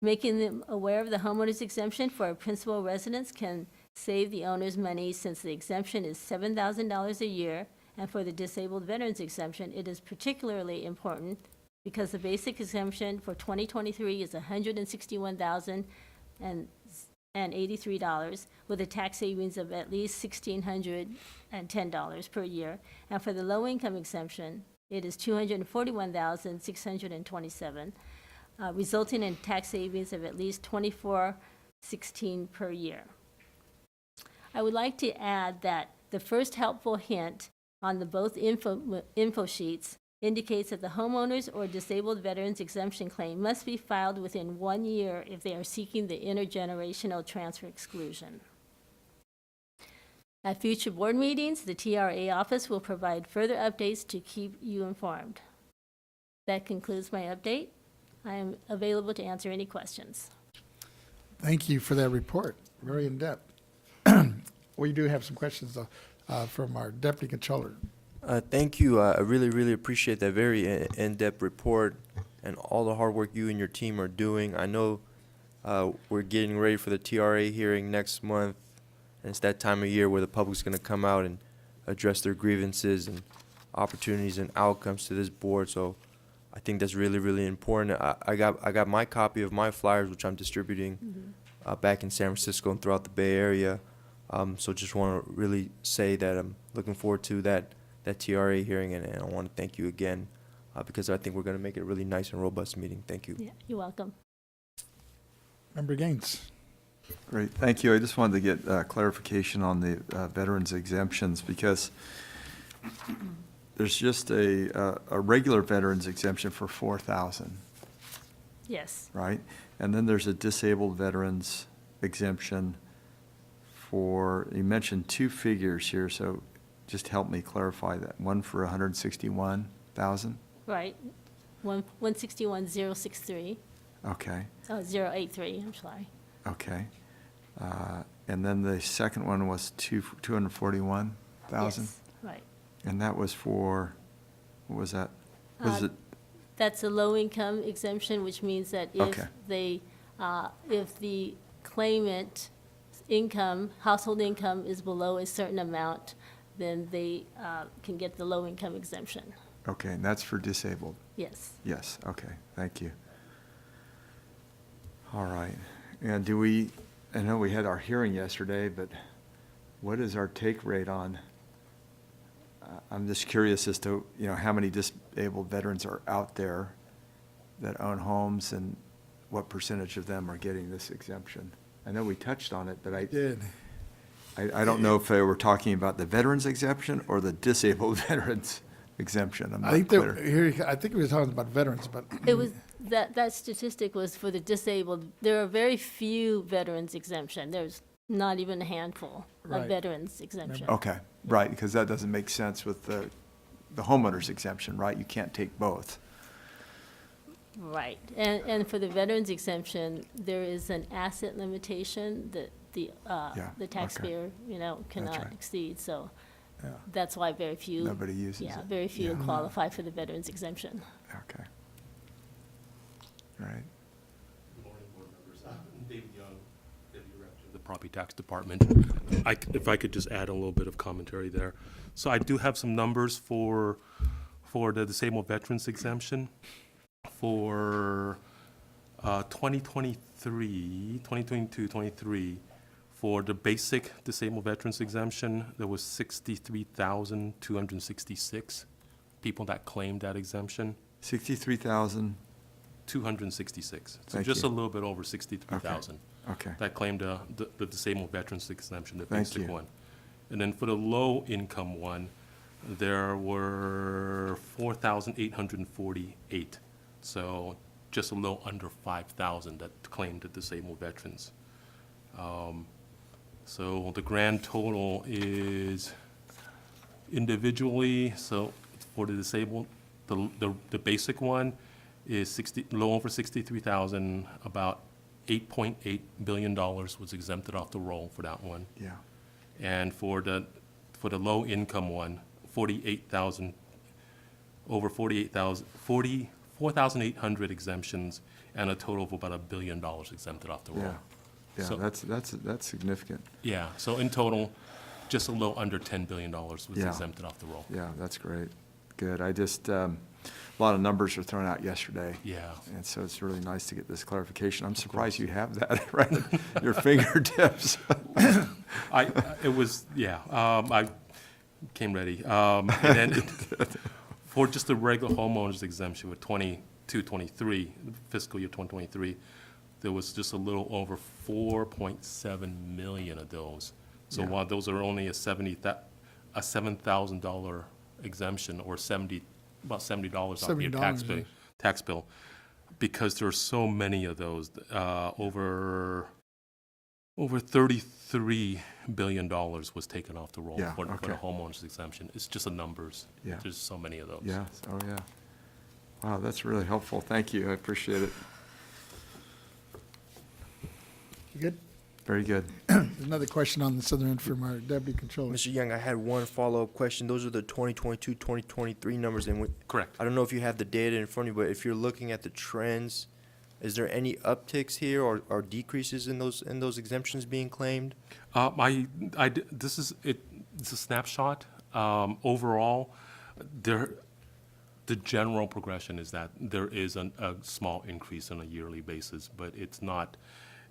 Making them aware of the homeowner's exemption for principal residents can save the owners money, since the exemption is $7,000 a year, and for the disabled veterans exemption, it is particularly important because the basic exemption for 2023 is $161,083, with a tax savings of at least $1,610 per year, and for the low-income exemption, it is $241,627. Resulting in tax savings of at least $2416 per year. I would like to add that the first helpful hint on the both info sheets indicates that the homeowners or disabled veterans exemption claim must be filed within 1 year if they are seeking the intergenerational transfer exclusion. At future board meetings, the TRA office will provide further updates to keep you informed. That concludes my update. I am available to answer any questions. Thank you for that report. Very in-depth. We do have some questions, though, from our Deputy Controller. Thank you. I really, really appreciate that very in-depth report and all the hard work you and your team are doing. I know we're getting ready for the TRA hearing next month, and it's that time of year where the public's going to come out and address their grievances and opportunities and outcomes to this board. So I think that's really, really important. I got my copy of my flyers, which I'm distributing back in San Francisco and throughout the Bay Area. So just want to really say that I'm looking forward to that TRA hearing, and I want to thank you again because I think we're going to make it a really nice and robust meeting. Thank you. Yeah, you're welcome. Member Gaines. Great, thank you. I just wanted to get clarification on the veterans exemptions, because there's just a regular veterans exemption for 4,000, Yes, right? And then there's a disabled veterans exemption for, you mentioned two figures here, so just help me clarify that. One for 161,000? right. 161,063, Okay, 083, I'm sorry. okay. And then the second one was 241,000? Yes, right. And that was for, what was that? Was Uh, it, That's a low-income exemption, which means that if Okay. if the claimant income, household income is below a certain amount, then they can get the low-income exemption. okay, and that's for disabled? Yes. Yes, okay, thank you. All right, and do we, I know we had our hearing yesterday, but what is our take rate on, I'm just curious as to, how many disabled veterans are out there that own homes, and what percentage of them are getting this exemption? I know we touched on it, but I don't know if they were talking about the veterans exemption or the disabled veterans exemption. I'm I not think clear. I think we were talking about veterans, but It was, that statistic was for the disabled. There are very few veterans exemption. There's not even a handful of Right. veterans exemption. Okay, right, because that doesn't make sense with the homeowner's exemption, right? You can't take both. Right. And for the veterans exemption, there is an asset limitation that the okay. taxpayer, cannot right. exceed. So Yeah. that's why very few. Nobody uses Yeah, it. very few Yeah. qualify for the veterans exemption. Okay. Right. Good morning, board members. David Young, Deputy Director of the Property Tax Department. If I could just add a little bit of commentary there. So I do have some numbers for the disabled veterans exemption. For 2022, 23, for the basic disabled veterans exemption, there was 63,266 people that claimed that exemption. 63,000, 266. So Thank just you. a little bit over 63,000 okay. that claimed the disabled veterans exemption, the Thank basic you. one. And then for the low-income one, there were 4,848. So just a little under 5,000 that claimed the disabled veterans. So the grand total is individually, so for the disabled, the basic one is low over 63,000, about $8.8 billion was exempted off the roll for that one. Yeah, And for the low income one, 48,000, over 48,000, 4,800 exemptions, and a total of about $1 billion exempted off the roll. yeah, yeah, So- that's significant. Yeah, so in total, just a little under $10 billion was Yeah. exempted off the roll. Yeah, that's great. Good. I just, a lot of numbers were thrown out yesterday. Yeah. And so it's really nice to get this clarification. I'm surprised you have that right at your fingertips. I came ready. And then for just the regular homeowners exemption with 23, fiscal year 2023, there was just a little over 4.7 million of those. So Yeah. while those are only a $7,000 exemption, or about $70 off your tax $70, bill, yes. because there are so many of those, over $33 billion was taken off the roll Yeah, for the okay. homeowners exemption. It's just the numbers. Yeah. There's so many of those. Yeah, oh, yeah. Wow, that's really helpful. Thank you. I appreciate it. you good? Very good. There's another question on this other end from our deputy controller. Mr. Young, I had one follow-up question. Those are the 2022, 2023 numbers, and Correct. I don't know if you have the data in front of you, but if you're looking at the trends, is there any upticks here or decreases in those exemptions being claimed? This is it. It's a snapshot. Overall, the general progression is that there is a small increase on a yearly basis, but it's not.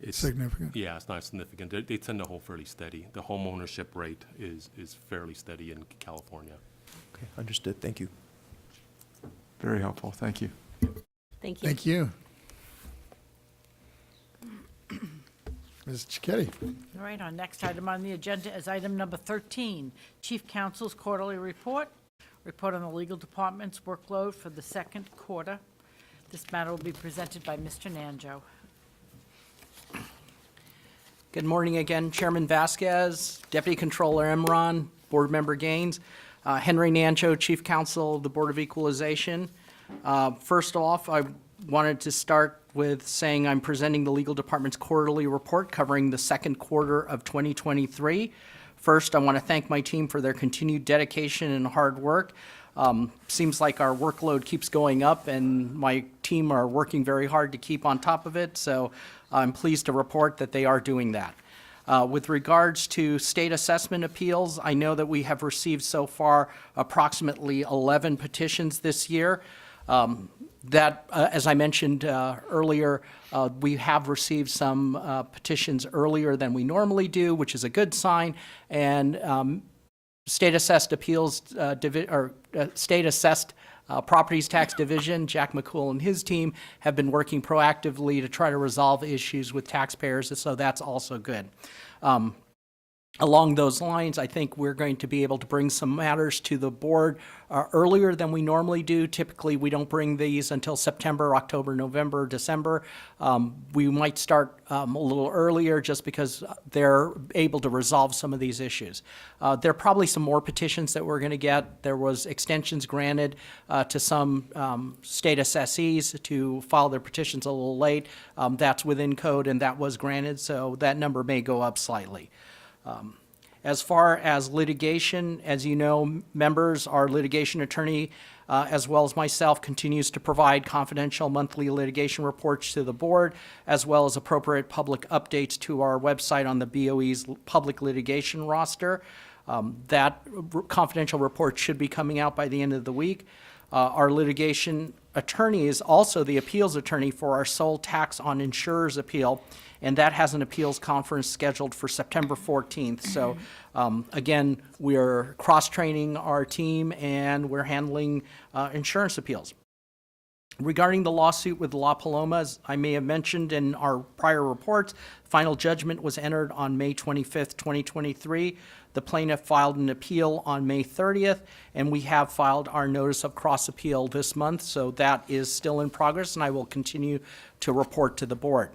It's Significant. Yeah, it's not significant. They tend to hold fairly steady. The home ownership rate is fairly steady in California. Okay, understood. Thank you. Very helpful. Thank you. Thank you. Thank you. Ms. Cicchetti. All right, our next item on the agenda is item number 13, Chief Counsel's Quarterly Report. Report on the legal department's workload for the second quarter. This matter will be presented by Mr. Nanjo. Good morning again, Chairman Vasquez, Deputy Controller Emron, Board Member Gaines, Henry Nancho, Chief Counsel of the Board of Equalization. First off, I wanted to start with saying I'm presenting the Legal Department's quarterly report covering the second quarter of 2023. First, I want to thank my team for their continued dedication and hard work. Seems like our workload keeps going up, and my team are working very hard to keep on top of it, so I'm pleased to report that they are doing that. With regards to state assessment appeals, I know that we have received so far approximately 11 petitions this year. As I mentioned earlier, we have received some petitions earlier than we normally do, which is a good sign, and State Assessed Appeals, State Assessed Properties Tax Division, Jack McCool and his team have been working proactively to try to resolve issues with taxpayers, so that's also good. Along those lines, I think we're going to be able to bring some matters to the board earlier than we normally do. Typically, we don't bring these until September, October, November, December. We might start a little earlier just because they're able to resolve some of these issues. There are probably some more petitions that we're going to get. There was extensions granted to some state assessees to file their petitions a little late. That's within code, and that was granted, so that number may go up slightly. As far as litigation, as you know, members, our litigation attorney, as well as myself, continues to provide confidential monthly litigation reports to the board, as well as appropriate public updates to our website on the BOE's public litigation roster. That confidential report should be coming out by the end of the week. Our litigation attorney is also the appeals attorney for our sole tax on insurers appeal, and that has an appeals conference scheduled for September 14th. So again, we're cross-training our team and we're handling insurance appeals. Regarding the lawsuit with La Paloma, as I may have mentioned in our prior reports, final judgment was entered on May 25th, 2023. The plaintiff filed an appeal on May 30th, and we have filed our notice of cross-appeal this month, so that is still in progress, and I will continue to report to the board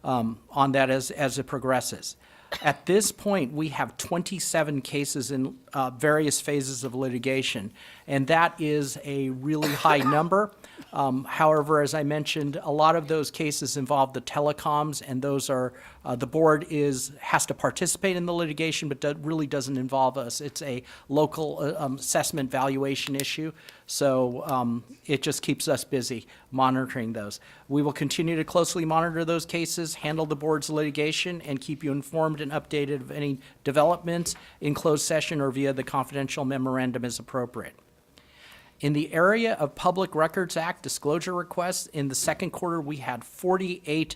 on that as it progresses. At this point, we have 27 cases in various phases of litigation, and that is a really high number. However, as I mentioned, a lot of those cases involve the telecoms, and those are, the board has to participate in the litigation, but really doesn't involve us. It's a local assessment valuation issue, so it just keeps us busy monitoring those. We will continue to closely monitor those cases, handle the board's litigation, and keep you informed and updated of any developments in closed session or via the confidential memorandum as appropriate. In the area of Public Records Act disclosure requests, in the second quarter, we had 48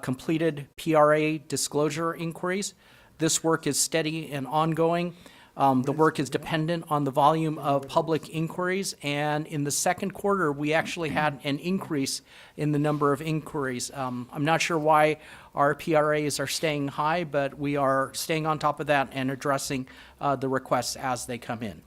completed PRA disclosure inquiries. This work is steady and ongoing. The work is dependent on the volume of public inquiries, and in the second quarter, we actually had an increase in the number of inquiries. I'm not sure why our PRAs are staying high, but we are staying on top of that and addressing the requests as they come in.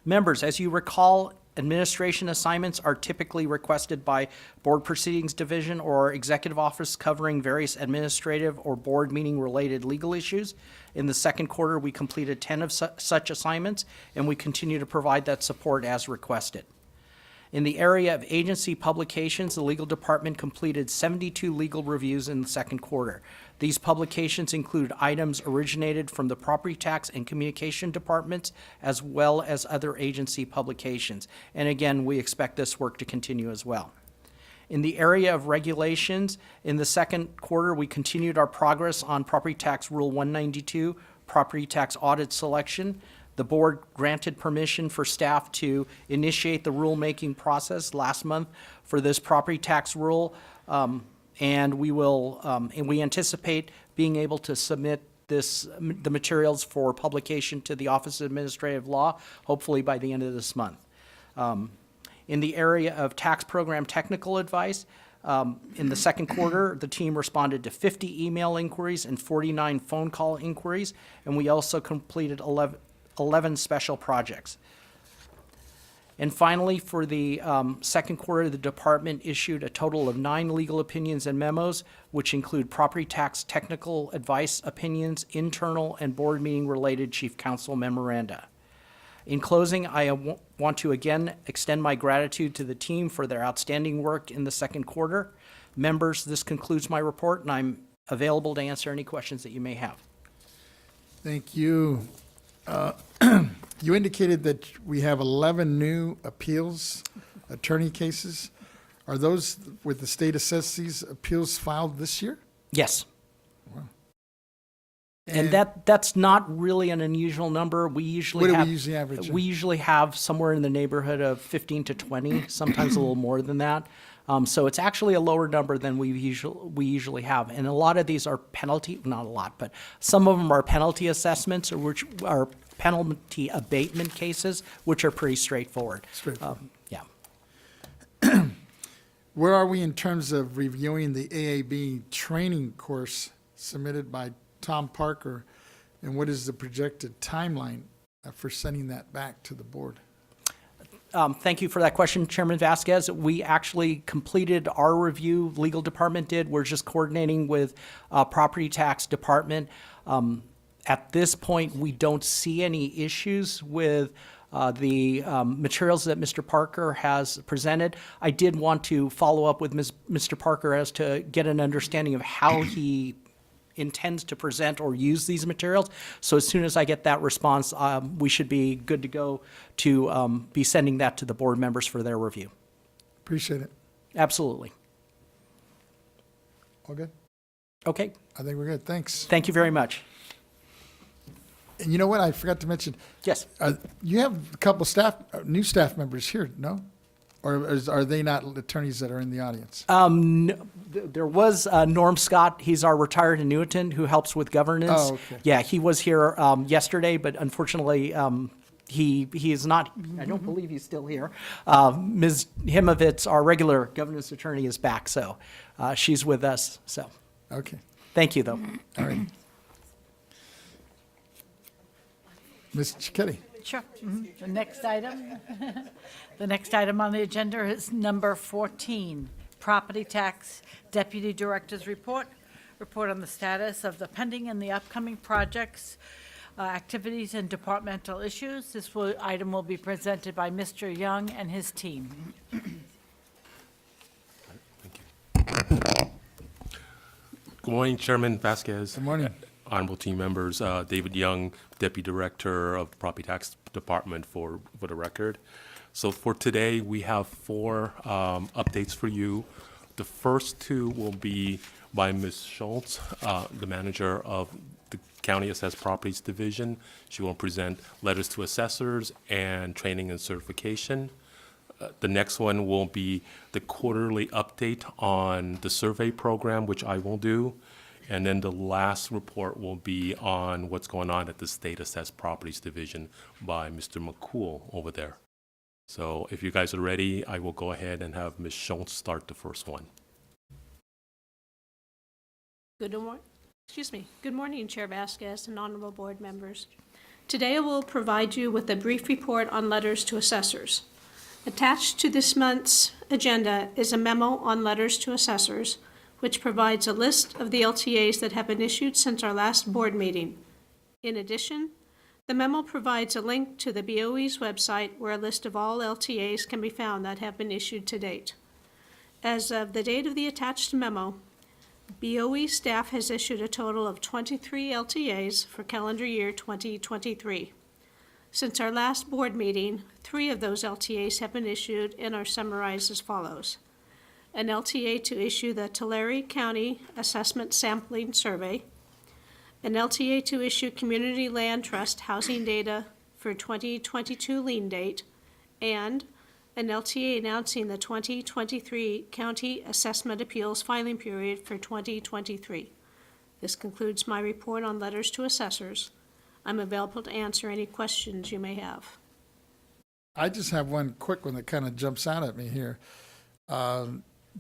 Members, as you recall, administration assignments are typically requested by Board Proceedings Division or Executive Office covering various administrative or board meeting-related legal issues. In the second quarter, we completed 10 of such assignments, and we continue to provide that support as requested. In the area of agency publications, the legal department completed 72 legal reviews in the second quarter. These publications include items originated from the property tax and communication departments, as well as other agency publications. And again, we expect this work to continue as well. In the area of regulations, in the second quarter, we continued our progress on Property Tax Rule 192, Property Tax Audit Selection. The board granted permission for staff to initiate the rulemaking process last month for this property tax rule, and we anticipate being able to submit the materials for publication to the Office of Administrative Law, hopefully by the end of this month. In the area of tax program technical advice, In the second quarter, the team responded to 50 email inquiries and 49 phone call inquiries, and we also completed 11 special projects. And finally, for the second quarter, the department issued a total of 9 legal opinions and memos, which include property tax technical advice opinions, internal and board meeting related chief counsel memoranda. In closing, I want to again extend my gratitude to the team for their outstanding work in the second quarter. Members, this concludes my report, and I'm available to answer any questions that you may have. Thank you. You indicated that we have 11 new appeals, attorney cases. Are those with the state assessees appeals filed this year? Yes. And that's not really an unusual number. We usually What do we have, usually average? we usually have somewhere in the neighborhood of 15 to 20, sometimes a little more than that. So it's actually a lower number than we usually have. And a lot of these are penalty, not a lot, but some of them are penalty assessments, or which are penalty abatement cases, which are pretty straightforward. Yeah. Where are we in terms of reviewing the AAB training course submitted by Tom Parker, and what is the projected timeline for sending that back to the board? Thank you for that question, Chairman Vasquez. We actually completed our review, legal department did. We're just coordinating with property tax department. At this point, we don't see any issues with the materials that Mr. Parker has presented. I did want to follow up with Mr. Parker as to get an understanding of how he intends to present or use these materials. So as soon as I get that response, we should be good to go to be sending that to the board members for their review. Appreciate it. Absolutely. All good? Okay. I think we're good. Thanks. Thank you very much. And you know what? I forgot to mention. Yes. You have a couple new staff members here, no? Or are they not attorneys that are in the audience? There was Norm Scott. He's our retired annuitant who helps with governance. Oh, okay. Yeah, he was here yesterday, but unfortunately, he is not. I don't believe he's still here. Ms. Himovitz, our regular governance attorney, is back, so she's with us. So, Okay. thank you, though. All right. Ms. Cicchetti. Sure. The next item on the agenda is number 14, Property Tax Deputy Director's Report. Report on the status of the pending and the upcoming projects, activities, and departmental issues. This item will be presented by Mr. Young and his team. Good morning, Chairman Vasquez. Good morning. Honorable team members, David Young, Deputy Director of the Property Tax Department for the record. So for today, we have 4 updates for you. The first 2 will be by Ms. Schultz, the manager of the County Assessed Properties Division. She will present letters to assessors and training and certification. The next one will be the quarterly update on the survey program, which I will do. And then the last report will be on what's going on at the State Assessed Properties Division by Mr. McCool over there. So if you guys are ready, I will go ahead and have Ms. Schultz start the first one. Good morning, Chair Vasquez and honorable board members. Today I will provide you with a brief report on letters to assessors. Attached to this month's agenda is a memo on letters to assessors, which provides a list of the LTAs that have been issued since our last board meeting. In addition, the memo provides a link to the BOE's website where a list of all LTAs can be found that have been issued to date. As of the date of the attached memo, BOE staff has issued a total of 23 LTAs for calendar year 2023. Since our last board meeting, 3 of those LTAs have been issued and are summarized as follows. An LTA to issue the Tulare County Assessment Sampling Survey, an LTA to issue Community Land Trust housing data for 2022 lien date, and an LTA announcing the 2023 County Assessment Appeals filing period for 2023. This concludes my report on letters to assessors. I'm available to answer any questions you may have. I just have one quick one that kind of jumps out at me here.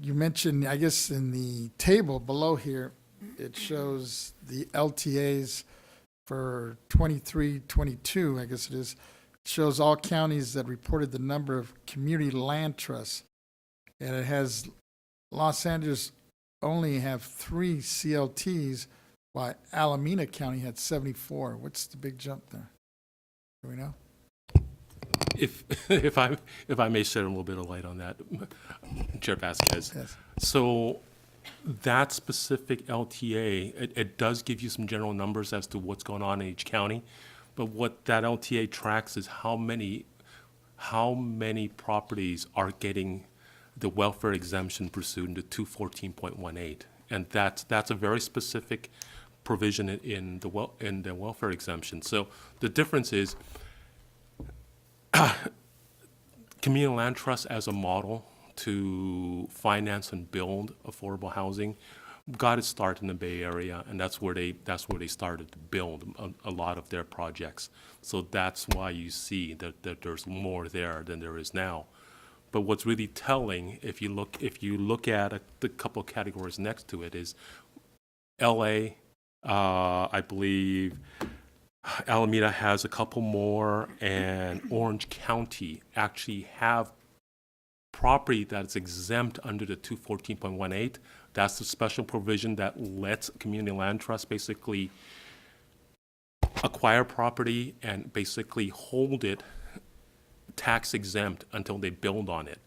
you mentioned, I guess in the table below here, it shows the LTAs for 23, 22, I guess it is. It shows all counties that reported the number of community land trusts. And it has Los Angeles only have 3 CLTs, while Alameda County had 74. What's the big jump there? Do we know? If I may shed a little bit of light on that, Chair Vasquez. Yes. So that specific LTA, it does give you some general numbers as to what's going on in each county, but what that LTA tracks is how many properties are getting the welfare exemption pursuant to 214.18, and that's a very specific provision in the welfare exemption. So the difference is community land trust as a model to finance and build affordable housing got its start in the Bay Area, and that's where they started to build a lot of their projects. So that's why you see that there's more there than there is now. But what's really telling, if you look at the couple of categories next to it, is L.A. I believe Alameda has a couple more, and Orange County actually have property that's exempt under the 214.18. That's the special provision that lets community land trust basically acquire property and basically hold it tax exempt until they build on it.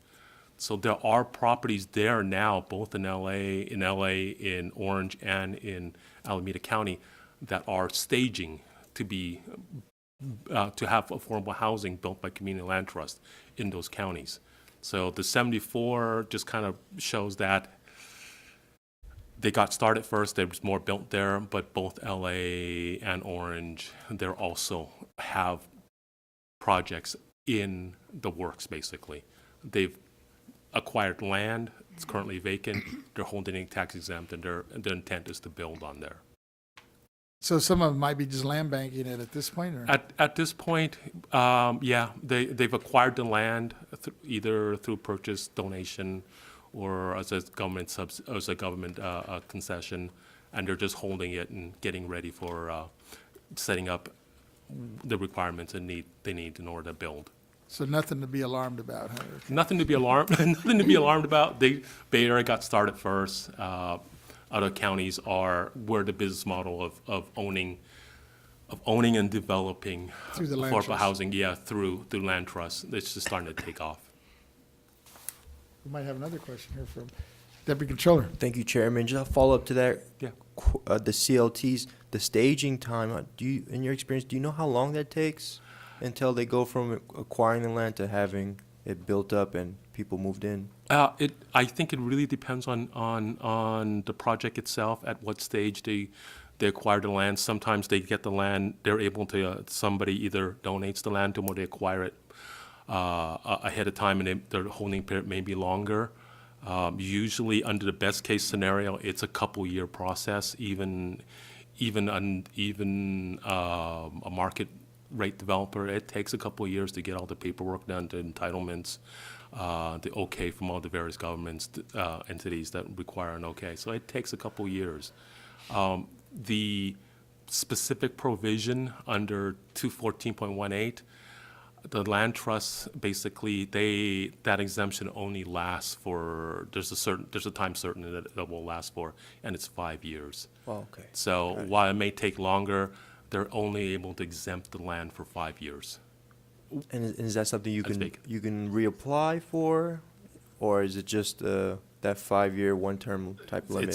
So there are properties there now, both in LA, in Orange, and in Alameda County, that are staging to be to have affordable housing built by community land trust in those counties. So the 74 just kind of shows that they got started first. There was more built there, but both LA and Orange, they also have projects in the works. Basically, they've acquired land. It's currently vacant. They're holding it tax exempt, and their intent is to build on there. So some of them might be just land banking it at this point, or? At this point, yeah, they've acquired the land either through purchase, donation, or as a government concession, and they're just holding it and getting ready for setting up the requirements they need in order to build. So nothing to be alarmed about, huh? Nothing to be alarmed. Nothing to be alarmed about. Bay Area got started first. Other counties are where the business model of owning and developing Through the land affordable trust. housing, through land trusts. It's just starting to take off. We might have another question here from Deputy Controller. Thank you, Chairman. Just a follow-up to that. Yeah. The CLTs, the staging time, in your experience, do you know how long that takes until they go from acquiring the land to having it built up and people moved in? I think it really depends on the project itself, at what stage they acquire the land. Sometimes they get the land, they're able to, somebody either donates the land to them or they acquire it ahead of time, and their holding period may be longer. Usually, under the best case scenario, it's a couple year process. Even a market rate developer, it takes a couple of years to get all the paperwork done, the entitlements, the okay from all the various governments, entities that require an okay. So it takes a couple of years. The specific provision under 214.18, the land trusts, basically, that exemption only lasts for, there's a time certain that it will last for, and it's 5 years. Oh, okay. So while it may take longer, they're only able to exempt the land for 5 years. And is that something you That's can big. reapply for, or is it just that 5-year one-term type limit?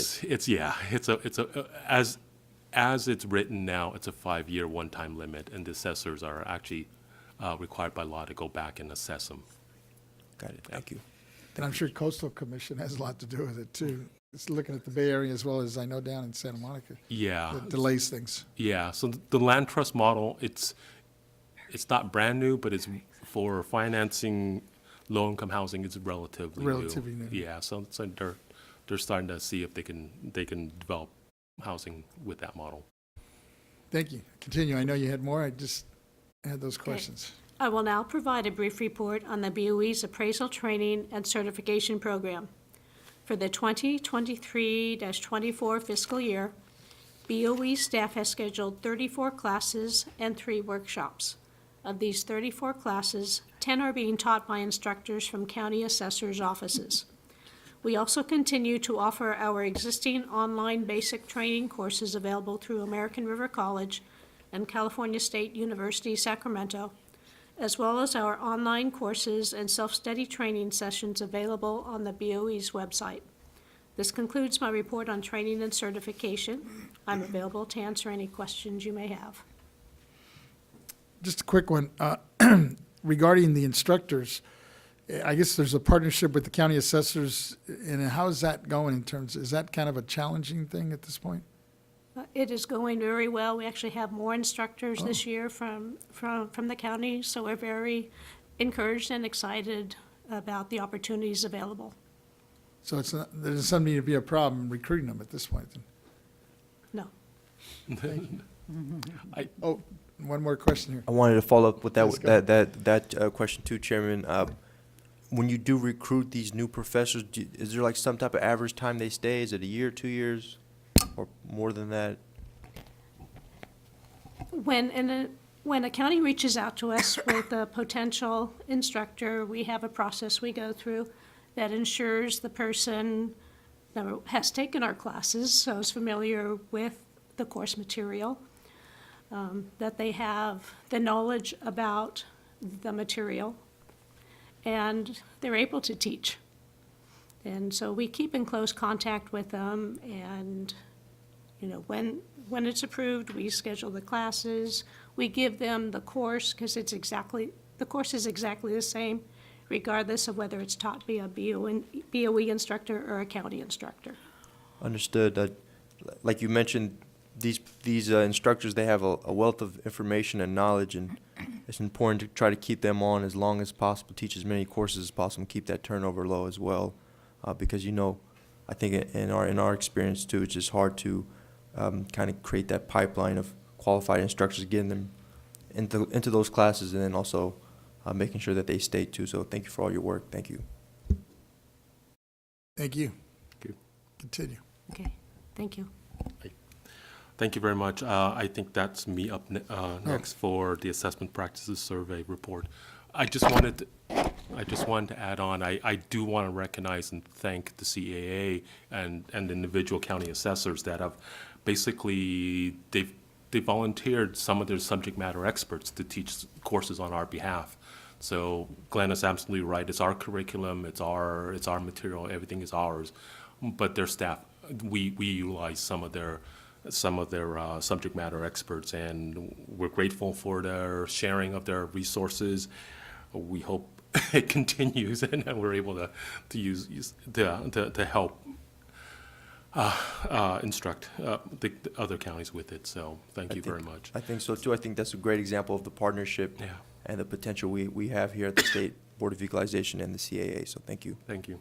As it's written now, it's a 5-year one-time limit, and the assessors are actually required by law to go back and assess them. Got it. Thank you. And I'm sure Coastal Commission has a lot to do with it, too. It's looking at the Bay Area as well as I know down in Santa Monica. Yeah. That delays things. Yeah, so the land trust model, it's not brand new, but it's for financing low-income housing, it's relatively new. Relatively new. Yeah, so they're starting to see if they can develop housing with that model. Thank you. Continue. I know you had more. I just had those questions. I will now provide a brief report on the BOE's appraisal training and certification program. For the 2023-24 fiscal year, BOE staff has scheduled 34 classes and 3 workshops. Of these 34 classes, 10 are being taught by instructors from county assessors' offices. We also continue to offer our existing online basic training courses available through American River College and California State University, Sacramento, as well as our online courses and self-study training sessions available on the BOE's website. This concludes my report on training and certification. I'm available to answer any questions you may have. Just a quick one. Regarding the instructors, I guess there's a partnership with the county assessors, and how is that going in terms, is that kind of a challenging thing at this point? It is going very well. We actually have more instructors this year from the county, so we're very encouraged and excited about the opportunities available. So it's not, there doesn't need to be a problem recruiting them at this point then? No. Oh, one more question here. I wanted to follow up with Yes, go that question too, Chairman. When you do recruit these new professors, is there like some type of average time they stay? Is it a year, 2 years, or more than that? When a county reaches out to us with a potential instructor, we have a process we go through that ensures the person has taken our classes, so is familiar with the course material, that they have the knowledge about the material, and they're able to teach. And so we keep in close contact with them, and when it's approved, we schedule the classes. We give them the course because the course is exactly the same, regardless of whether it's taught by a BOE instructor or a county instructor. Understood. Like you mentioned, these instructors, they have a wealth of information and knowledge, and it's important to try to keep them on as long as possible, teach as many courses as possible, and keep that turnover low as well, because I think in our experience too, it's just hard to kind of create that pipeline of qualified instructors, getting them into those classes, and then also making sure that they stay too. So thank you for all your work. Thank you. Thank you. Thank you. Continue. Okay, thank you. Thank you very much. I think that's me up next for the assessment practices survey report. I just wanted to add on, I do want to recognize and thank the CAA and the individual county assessors that have basically, they volunteered some of their subject matter experts to teach courses on our behalf. So Glenn is absolutely right. It's our curriculum, it's our material, everything is ours. But their staff, we utilize some of their subject matter experts, and we're grateful for their sharing of their resources. We hope it continues, and we're able to help instruct the other counties with it. So thank you very much. I think so too. I think that's a great example of the partnership and the potential we have here at the State Board of Equalization and the CAA. So thank you. Thank you.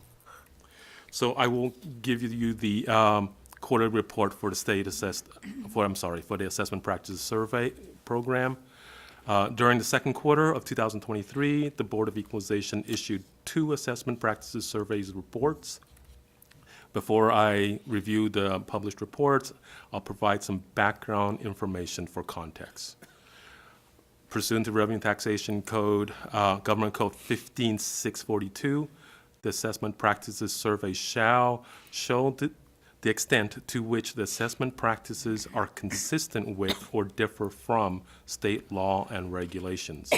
So I will give you the quarterly report for the for the Assessment Practices Survey Program. During the second quarter of 2023, the Board of Equalization issued 2 assessment practices surveys reports. Before I review the published reports, I'll provide some background information for context. Pursuant to Revenue Taxation Code, Government Code 15642, the assessment practices survey shall show the extent to which the assessment practices are consistent with or differ from state law and regulations.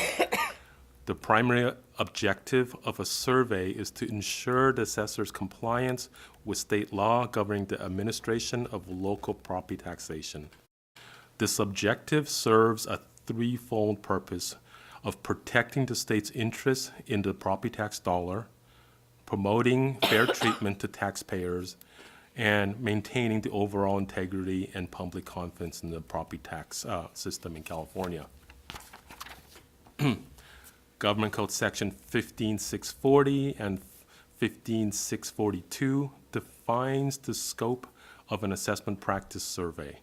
The primary objective of a survey is to ensure the assessor's compliance with state law governing the administration of local property taxation. This objective serves a threefold purpose of protecting the state's interest in the property tax dollar, promoting fair treatment to taxpayers, and maintaining the overall integrity and public confidence in the property tax system in California. Government Code Section 15640 and 15642 defines the scope of an assessment practice survey.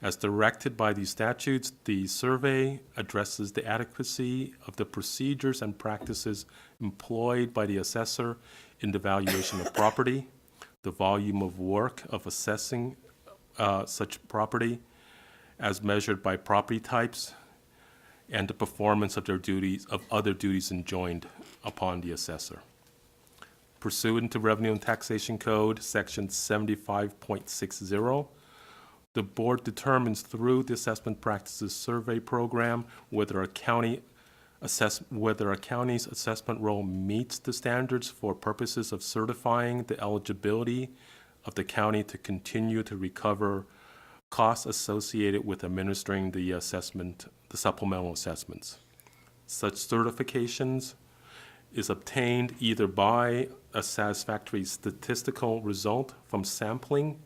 As directed by these statutes, the survey addresses the adequacy of the procedures and practices employed by the assessor in the valuation of property, the volume of work of assessing such property as measured by property types, and the performance of their duties, of other duties enjoined upon the assessor. Pursuant to Revenue and Taxation Code, Section 75.60, the board determines through the Assessment Practices Survey Program whether a county's assessment role meets the standards for purposes of certifying the eligibility of the county to continue to recover costs associated with administering the supplemental assessments. Such certifications is obtained either by a satisfactory statistical result from sampling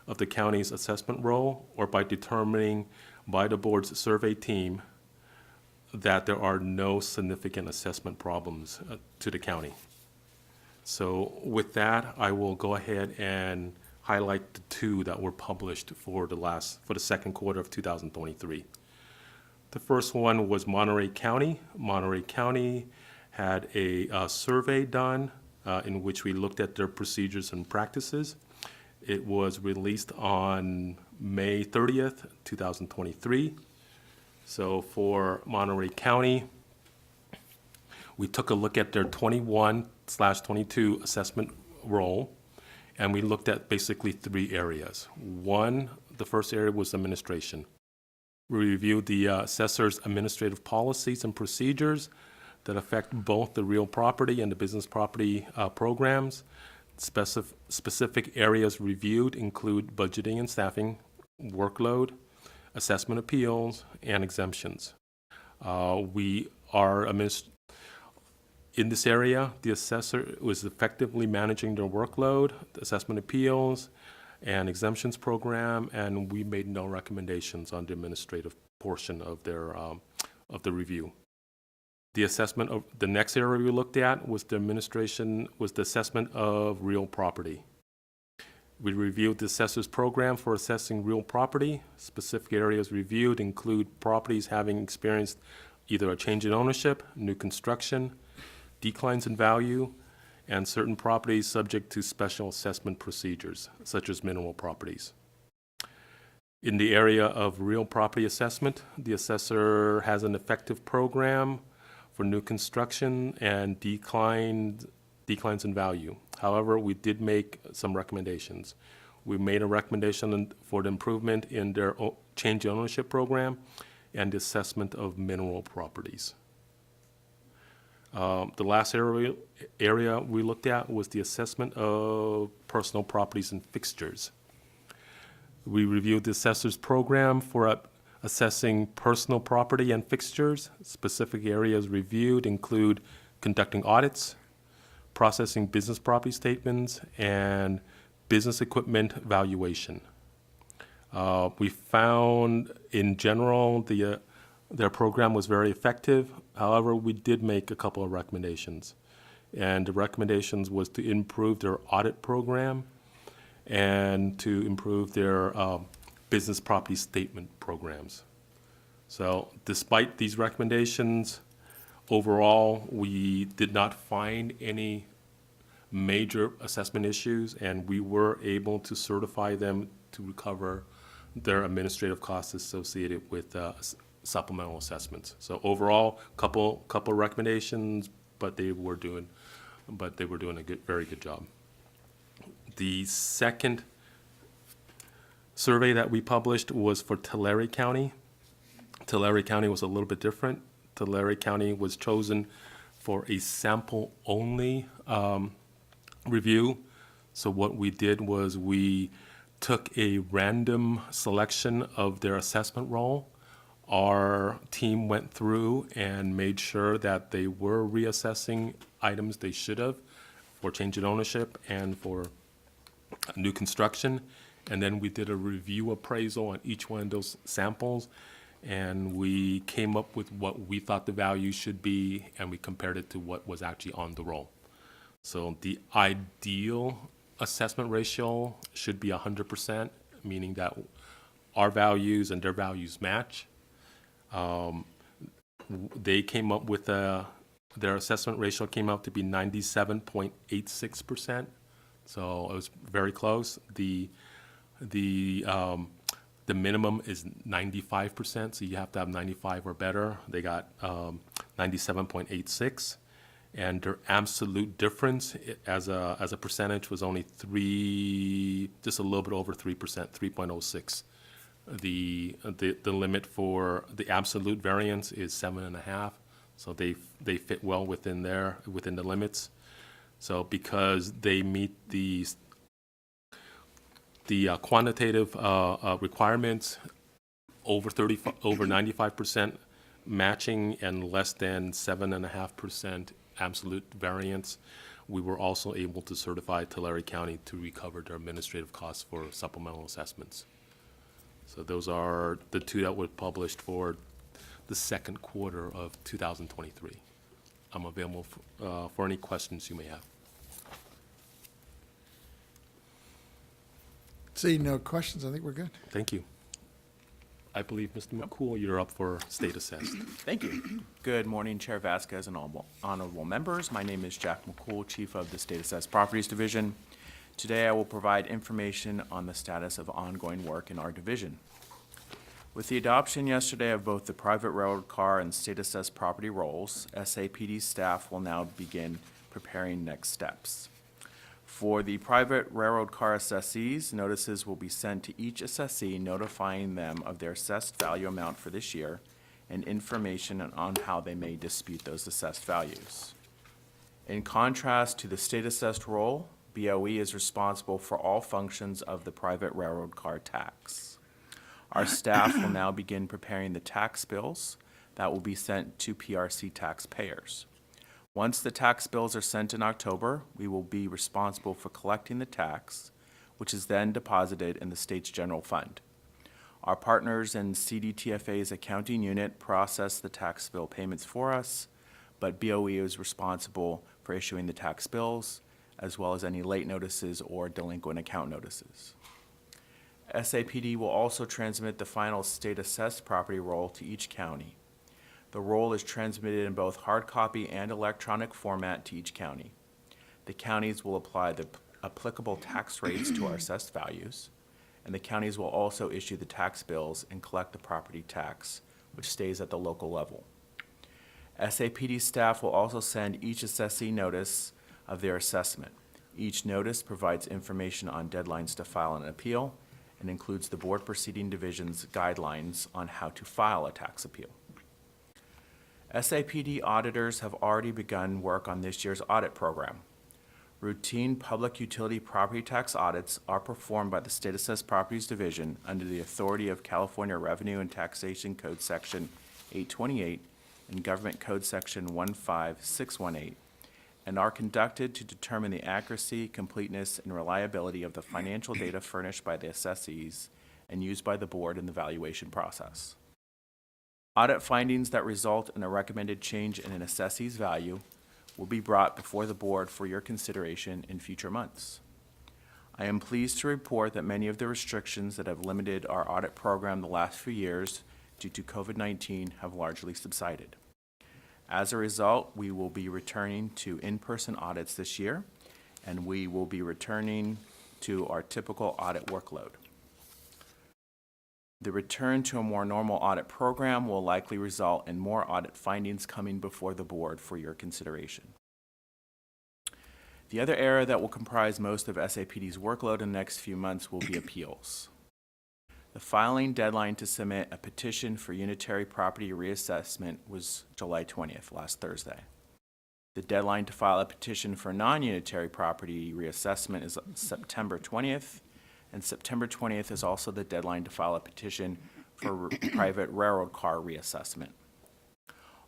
of the county's assessment role, or by determining by the board's survey team that there are no significant assessment problems to the county. So with that, I will go ahead and highlight the two that were published for the second quarter of 2023. The first one was Monterey County. Monterey County had a survey done in which we looked at their procedures and practices. It was released on May 30th, 2023. So for Monterey County, we took a look at their 21/22 assessment role, and we looked at basically three areas. One, the first area was administration. We reviewed the assessor's administrative policies and procedures that affect both the real property and the business property programs. Specific areas reviewed include budgeting and staffing, workload, assessment appeals, and exemptions. In this area, the assessor was effectively managing their workload, the assessment appeals, and exemptions program, and we made no recommendations on the administrative portion of their of the review. The next area we looked at was the assessment of real property. We reviewed the assessor's program for assessing real property. Specific areas reviewed include properties having experienced either a change in ownership, new construction, declines in value, and certain properties subject to special assessment procedures, such as mineral properties. In the area of real property assessment, the assessor has an effective program for new construction and declines in value. However, we did make some recommendations. We made a recommendation for the improvement in their change in ownership program and the assessment of mineral properties. The last area we looked at was the assessment of personal properties and fixtures. We reviewed the assessor's program for assessing personal property and fixtures. Specific areas reviewed include conducting audits, processing business property statements, and business equipment valuation. We found, in general, their program was very effective. However, we did make a couple of recommendations. And the recommendations was to improve their audit program and to improve their business property statement programs. So despite these recommendations, overall, we did not find any major assessment issues, and we were able to certify them to recover their administrative costs associated with supplemental assessments. So overall, couple recommendations, but they were doing a very good job. The second survey that we published was for Tulare County. Tulare County was a little bit different. Tulare County was chosen for a sample-only review. So what we did was we took a random selection of their assessment role. Our team went through and made sure that they were reassessing items they should have for change in ownership and for new construction. And then we did a review appraisal on each one of those samples, and we came up with what we thought the value should be, and we compared it to what was actually on the roll. So the ideal assessment ratio should be 100%, meaning that our values and their values match. They came up with their assessment ratio came out to be 97.86%. So it was very close. The minimum is 95%, so you have to have 95 or better. They got 97.86, and their absolute difference as a percentage was only just a little bit over 3%, 3.06. The limit for the absolute variance is 7.5, so they fit well within the limits. So because they meet the quantitative requirements, over 95% matching and less than 7.5% absolute variance, we were also able to certify Tulare County to recover their administrative costs for supplemental assessments. So those are the two that were published for the second quarter of 2023. I'm available for any questions you may have. Seeing no questions, I think we're good. Thank you. I believe, Mr. McCool, you're up for state assessed. Thank you. Good morning, Chair Vasquez and honorable members. My name is Jack McCool, Chief of the State Assessed Properties Division. Today, I will provide information on the status of ongoing work in our division. With the adoption yesterday of both the private railroad car and state assessed property rolls, SAPD staff will now begin preparing next steps. For the private railroad car assessees, notices will be sent to each assessee notifying them of their assessed value amount for this year and information on how they may dispute those assessed values. In contrast to the state assessed roll, BOE is responsible for all functions of the private railroad car tax. Our staff will now begin preparing the tax bills that will be sent to PRC taxpayers. Once the tax bills are sent in October, we will be responsible for collecting the tax, which is then deposited in the state's general fund. Our partners in CDTFA's accounting unit process the tax bill payments for us, but BOE is responsible for issuing the tax bills, as well as any late notices or delinquent account notices. SAPD will also transmit the final state assessed property roll to each county. The roll is transmitted in both hard copy and electronic format to each county. The counties will apply the applicable tax rates to our assessed values, and the counties will also issue the tax bills and collect the property tax, which stays at the local level. SAPD staff will also send each assessee notice of their assessment. Each notice provides information on deadlines to file an appeal and includes the Board Proceeding Division's guidelines on how to file a tax appeal. SAPD auditors have already begun work on this year's audit program. Routine public utility property tax audits are performed by the State Assessed Properties Division under the authority of California Revenue and Taxation Code Section 828 and Government Code Section 15618, and are conducted to determine the accuracy, completeness, and reliability of the financial data furnished by the assessees and used by the board in the valuation process. Audit findings that result in a recommended change in an assessee's value will be brought before the board for your consideration in future months. I am pleased to report that many of the restrictions that have limited our audit program the last few years due to COVID-19 have largely subsided. As a result, we will be returning to in-person audits this year, and we will be returning to our typical audit workload. The return to a more normal audit program will likely result in more audit findings coming before the board for your consideration. The other area that will comprise most of SAPD's workload in the next few months will be appeals. The filing deadline to submit a petition for unitary property reassessment was July 20th, last Thursday. The deadline to file a petition for non-unitary property reassessment is September 20th, and September 20th is also the deadline to file a petition for private railroad car reassessment.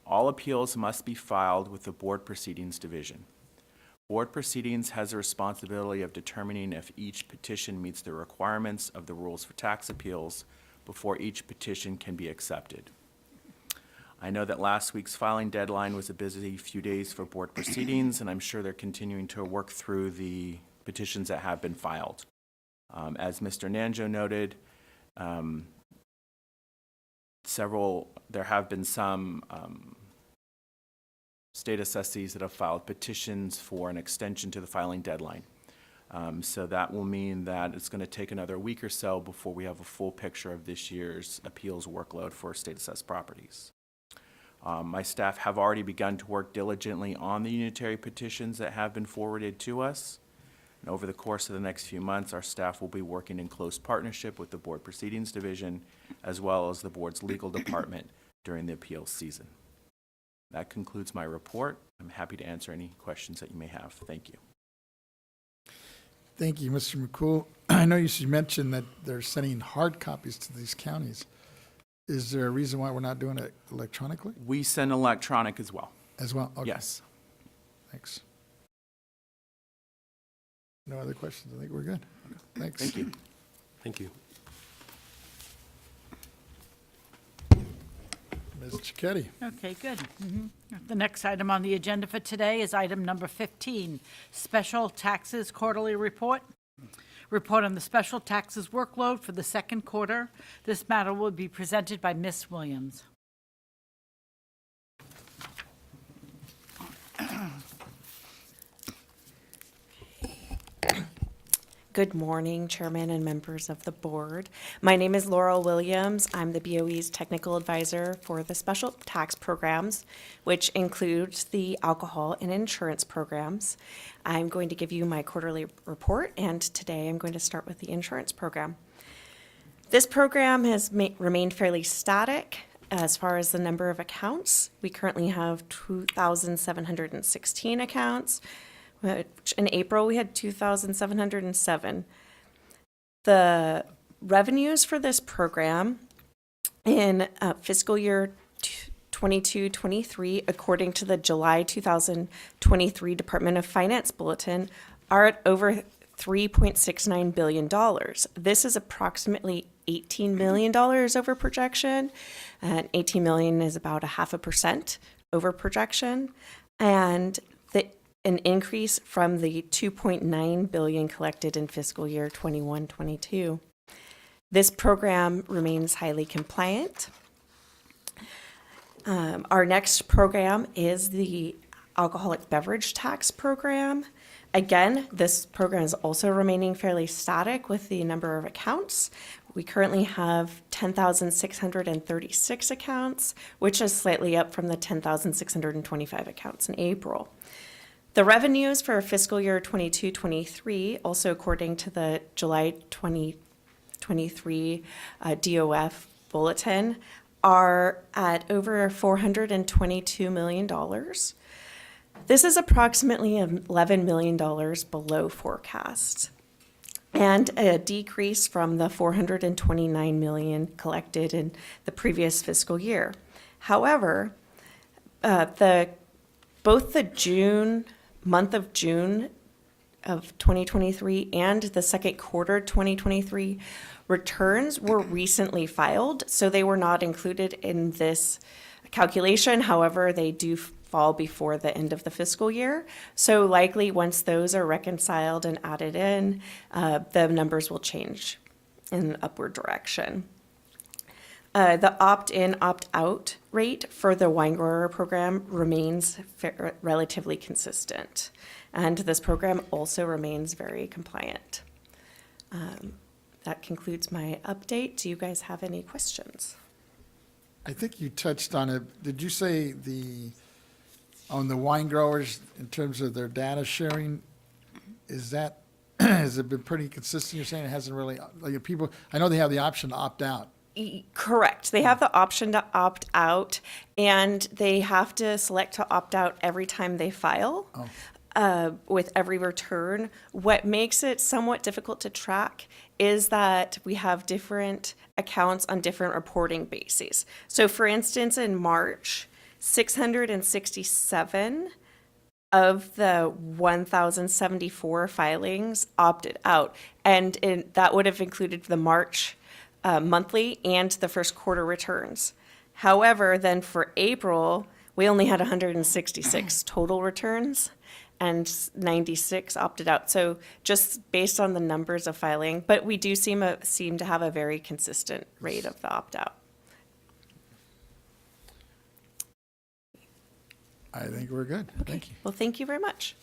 All appeals must be filed with the Board Proceedings Division. Board Proceedings has the responsibility of determining if each petition meets the requirements of the rules for tax appeals before each petition can be accepted. I know that last week's filing deadline was a busy few days for Board Proceedings, and I'm sure they're continuing to work through the petitions that have been filed. As Mr. Nanjo noted, there have been some state assessees that have filed petitions for an extension to the filing deadline. So that will mean that it's going to take another week or so before we have a full picture of this year's appeals workload for state assessed properties. My staff have already begun to work diligently on the unitary petitions that have been forwarded to us. And over the course of the next few months, our staff will be working in close partnership with the Board Proceedings Division, as well as the Board's legal department during the appeals season. That concludes my report. I'm happy to answer any questions that you may have. Thank you. Thank you, Mr. McCool. I know you should mention that they're sending hard copies to these counties. Is there a reason why we're not doing it electronically We send electronic as well. as well? Okay, Yes. thanks. No other questions? I think we're good. Thanks. Thank you. Thank you. Ms. Cicchetti. Okay, good. The next item on the agenda for today is item number 15, Special Taxes Quarterly Report. Report on the special taxes workload for the second quarter. This matter will be presented by Ms. Williams. Good morning, Chairman and members of the board. My name is Laurel Williams. I'm the BOE's technical advisor for the special tax programs, which includes the alcohol and insurance programs. I'm going to give you my quarterly report, and today I'm going to start with the insurance program. This program has remained fairly static as far as the number of accounts. We currently have 2,716 accounts. In April, we had 2,707. The revenues for this program in fiscal year 22-23, according to the July 2023 Department of Finance Bulletin, are at over $3.69 billion. This is approximately $18 million over projection, and $18 million is about 0.5% over projection. And an increase from the $2.9 billion collected in fiscal year 21-22. This program remains highly compliant. Our next program is the alcoholic beverage tax program. Again, this program is also remaining fairly static with the number of accounts. We currently have 10,636 accounts, which is slightly up from the 10,625 accounts in April. The revenues for fiscal year 22-23, also according to the July 2023 DOF bulletin, are at over $422 million. This is approximately $11 million below forecast, and a decrease from the $429 million collected in the previous fiscal year. However, both the month of June of 2023 and the second quarter 2023 returns were recently filed, so they were not included in this calculation. However, they do fall before the end of the fiscal year. So likely once those are reconciled and added in, the numbers will change in an upward direction. The opt-in, opt-out rate for the wine grower program remains relatively consistent, and this program also remains very compliant. That concludes my update. Do you guys have any questions? I think you touched on it. Did you say on the wine growers, in terms of their data sharing, has it been pretty consistent? You're saying it hasn't really, like people, I know they have the option to opt out. Correct. They have the option to opt out, and they have to select to opt out every time they file. With every return. What makes it somewhat difficult to track is that we have different accounts on different reporting bases. So for instance, in March, 667 of the 1,074 filings opted out, and that would have included the March monthly and the first quarter returns. However, then for April, we only had 166 total returns, and 96 opted out. So just based on the numbers of filing, but we do seem to have a very consistent rate of the opt-out. I think we're good. Thank you. Well, thank you very much.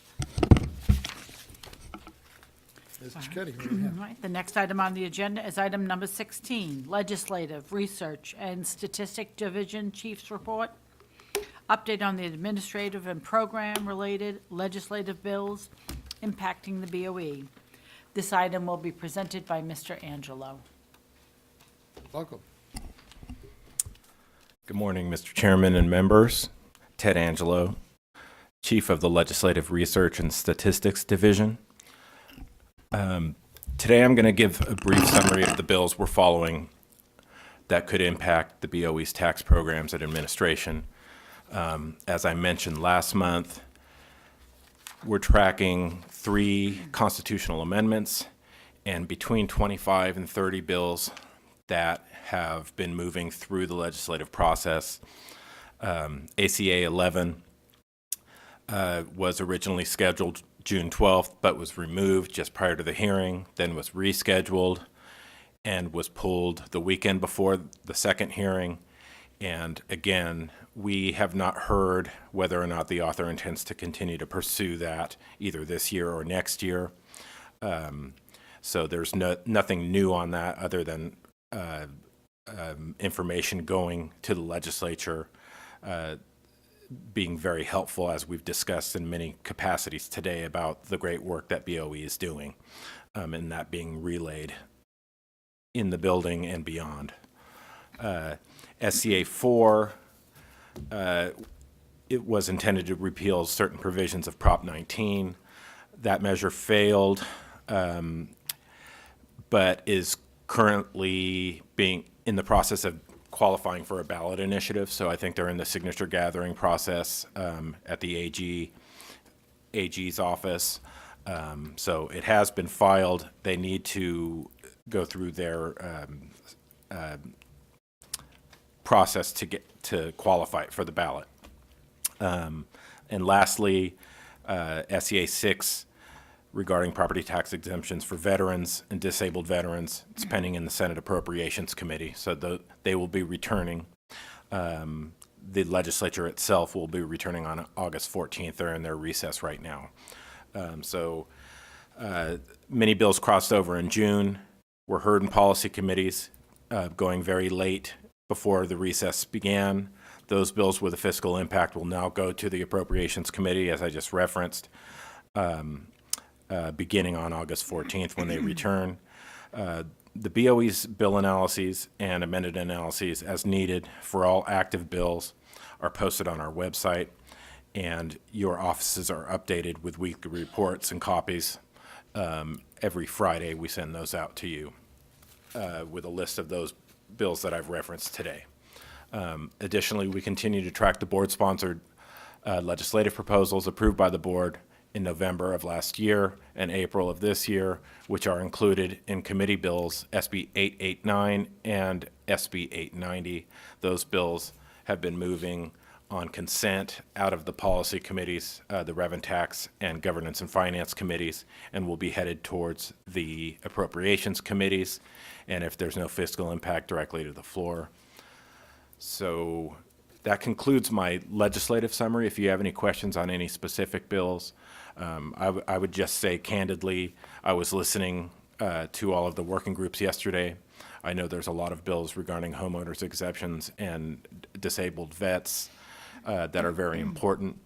Mr. Cuddy, what do you have? All right, the next item on the agenda is item number 16, Legislative Research and Statistic Division Chief's Report. Update on the administrative and program-related legislative bills impacting the BOE. This item will be presented by Mr. Angelo. Welcome. Good morning, Mr. Chairman and members. Ted Angelo, Chief of the Legislative Research and Statistics Division. Today I'm going to give a brief summary of the bills we're following that could impact the BOE's tax programs and administration. As I mentioned last month, we're tracking 3 constitutional amendments and between 25 and 30 bills that have been moving through the legislative process. ACA 11 was originally scheduled June 12th, but was removed just prior to the hearing, then was rescheduled and was pulled the weekend before the second hearing. And again, we have not heard whether or not the author intends to continue to pursue that either this year or next year. So there's nothing new on that other than information going to the legislature, being very helpful, as we've discussed in many capacities today, about the great work that BOE is doing, and that being relayed in the building and beyond. SCA 4, it was intended to repeal certain provisions of Prop 19. That measure failed, but is currently being in the process of qualifying for a ballot initiative. So I think they're in the signature gathering process at the AG's office. So it has been filed. They need to go through their process to get to qualify for the ballot. And lastly, SEA 6 regarding property tax exemptions for veterans and disabled veterans. It's pending in the Senate Appropriations Committee, so they will be returning. The legislature itself will be returning on August 14th. They're in their recess right now. Many bills crossed over in June, were heard in policy committees, going very late before the recess began. Those bills with a fiscal impact will now go to the Appropriations Committee, as I just referenced, beginning on August 14th when they return. The BOE's bill analyses and amended analyses as needed for all active bills are posted on our website, and your offices are updated with weekly reports and copies. Every Friday we send those out to you with a list of those bills that I've referenced today. Additionally, we continue to track the board-sponsored legislative proposals approved by the board in November of last year and April of this year, which are included in committee bills SB 889 and SB 890. Those bills have been moving on consent out of the policy committees, the Rev and Tax and Governance and Finance committees, and will be headed towards the appropriations committees, and if there's no fiscal impact, directly to the floor. So that concludes my legislative summary. If you have any questions on any specific bills, I would just say candidly, I was listening to all of the working groups yesterday. I know there's a lot of bills regarding homeowners exemptions and disabled vets that are very important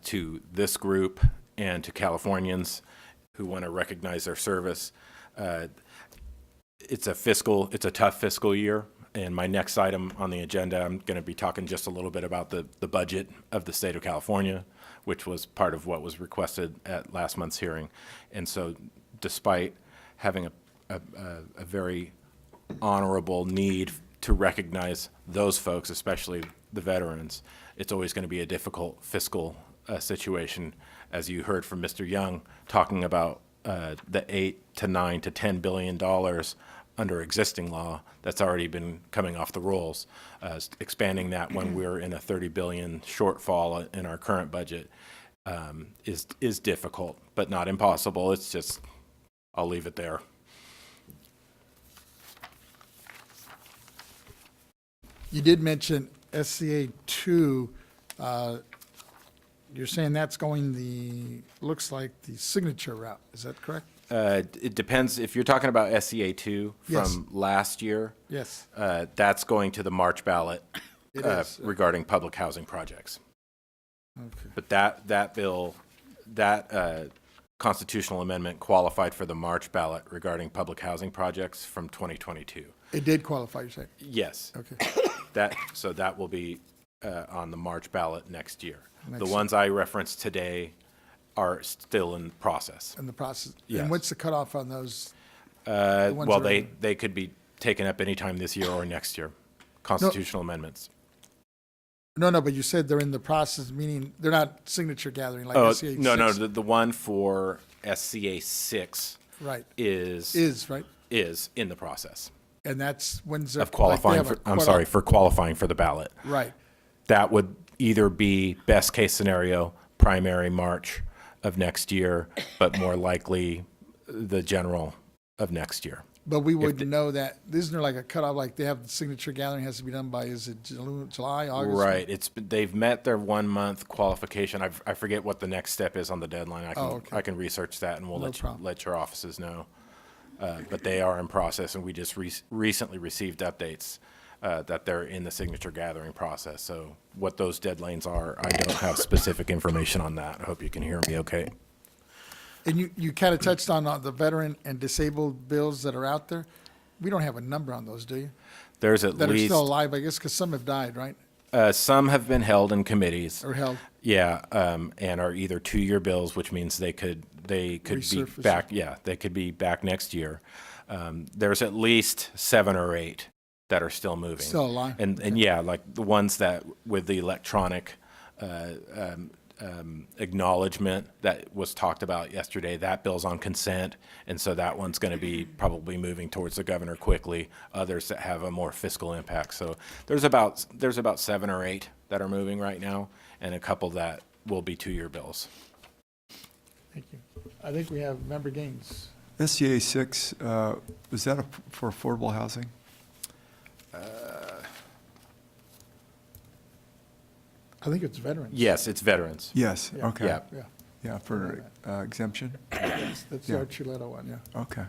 to this group and to Californians who want to recognize their service. It's a tough fiscal year. And my next item on the agenda, I'm going to be talking just a little bit about the budget of the state of California, which was part of what was requested at last month's hearing. And so despite having a very honorable need to recognize those folks, especially the veterans, it's always going to be a difficult fiscal situation, as you heard from Mr. Young talking about the $8 to $9 to $10 billion under existing law that's already been coming off the rolls. Expanding that when we're in a $30 billion shortfall in our current budget is difficult, but not impossible. It's just, I'll leave it there. You did mention SCA 2. You're saying that's going looks like the signature route. Is that correct? It depends, if you're talking about SCA 2 Yes. from last year, Yes, that's going to the March ballot it is. regarding public housing projects. Okay. But that bill, that constitutional amendment qualified for the March ballot regarding public housing projects from 2022. It did qualify, you say? Yes. Okay. So that will be on the March ballot next year. Next The year. ones I referenced today are still in process. In the process. Yes. And what's the cutoff on those? The ones Well, that are- they could be taken up anytime this year or next year, constitutional amendments. No, but you said they're in the process, meaning they're not signature gathering like Oh, SCA no, 6. the one for SCA 6 Right, is right? in the process And that's when's of qualifying for, for qualifying for the ballot. Right, That would either be best case scenario, primary March of next year, but more likely the general of next year. but we wouldn't know that, isn't there like a cutoff, like they have the signature gathering has to be done by, is it July, August? Right. They've met their 1 month qualification. I forget what the next step is on the deadline. Okay. I can research that and we'll No problem. let your offices know. But they are in process, and we just recently received updates that they're in the signature gathering process. So what those deadlines are, I don't have specific information on that. I hope you can hear me okay. And you kind of touched on the veteran and disabled bills that are out there. We don't have a number on those, do you? There's at That are least, still alive, I guess, because some have died, right? some have been held in committees. Or held. Yeah, and are either 2-year bills, which means they could be Resurface. back. Yeah, they could be back next year. There's at least 7 or 8 that are still moving. Still alive. And yeah, like the ones that with the electronic acknowledgement that was talked about yesterday, that bill's on consent, and so that one's going to be probably moving towards the governor quickly. Others that have a more fiscal impact. So there's about 7 or 8 that are moving right now, and a couple that will be 2-year bills. Thank you. I think we have member Gaines. SCA 6, was that for affordable housing? I think it's veterans. Yes, it's veterans. Yes, Yeah. okay. Yeah. Yeah, Yeah, for exemption? that's Yeah. our Chuleta one, yeah. Okay.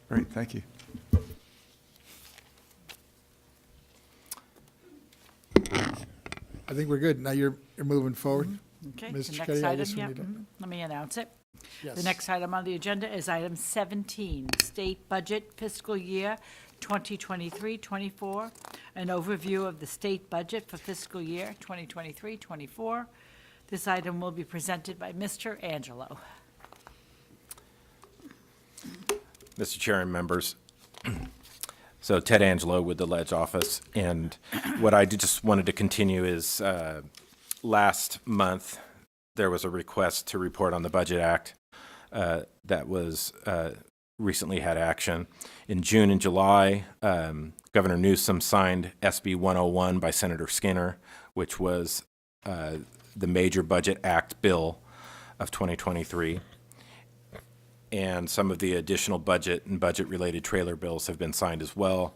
Great, thank you. I think we're good. Now you're moving forward. Okay, Ms. the Chiquetti, next I item, guess we yeah, need to- let me announce it. Yes. The next item on the agenda is item 17, State Budget Fiscal Year 2023-24, an overview of the state budget for fiscal year 2023-24. This item will be presented by Mr. Angelo. Mr. Chair and members, so Ted Angelo with the Ledge Office, and what I just wanted to continue is last month there was a request to report on the Budget Act that was recently had action. In June and July, Governor Newsom signed SB 101 by Senator Skinner, which was the Major Budget Act bill of 2023. And some of the additional budget and budget-related trailer bills have been signed as well.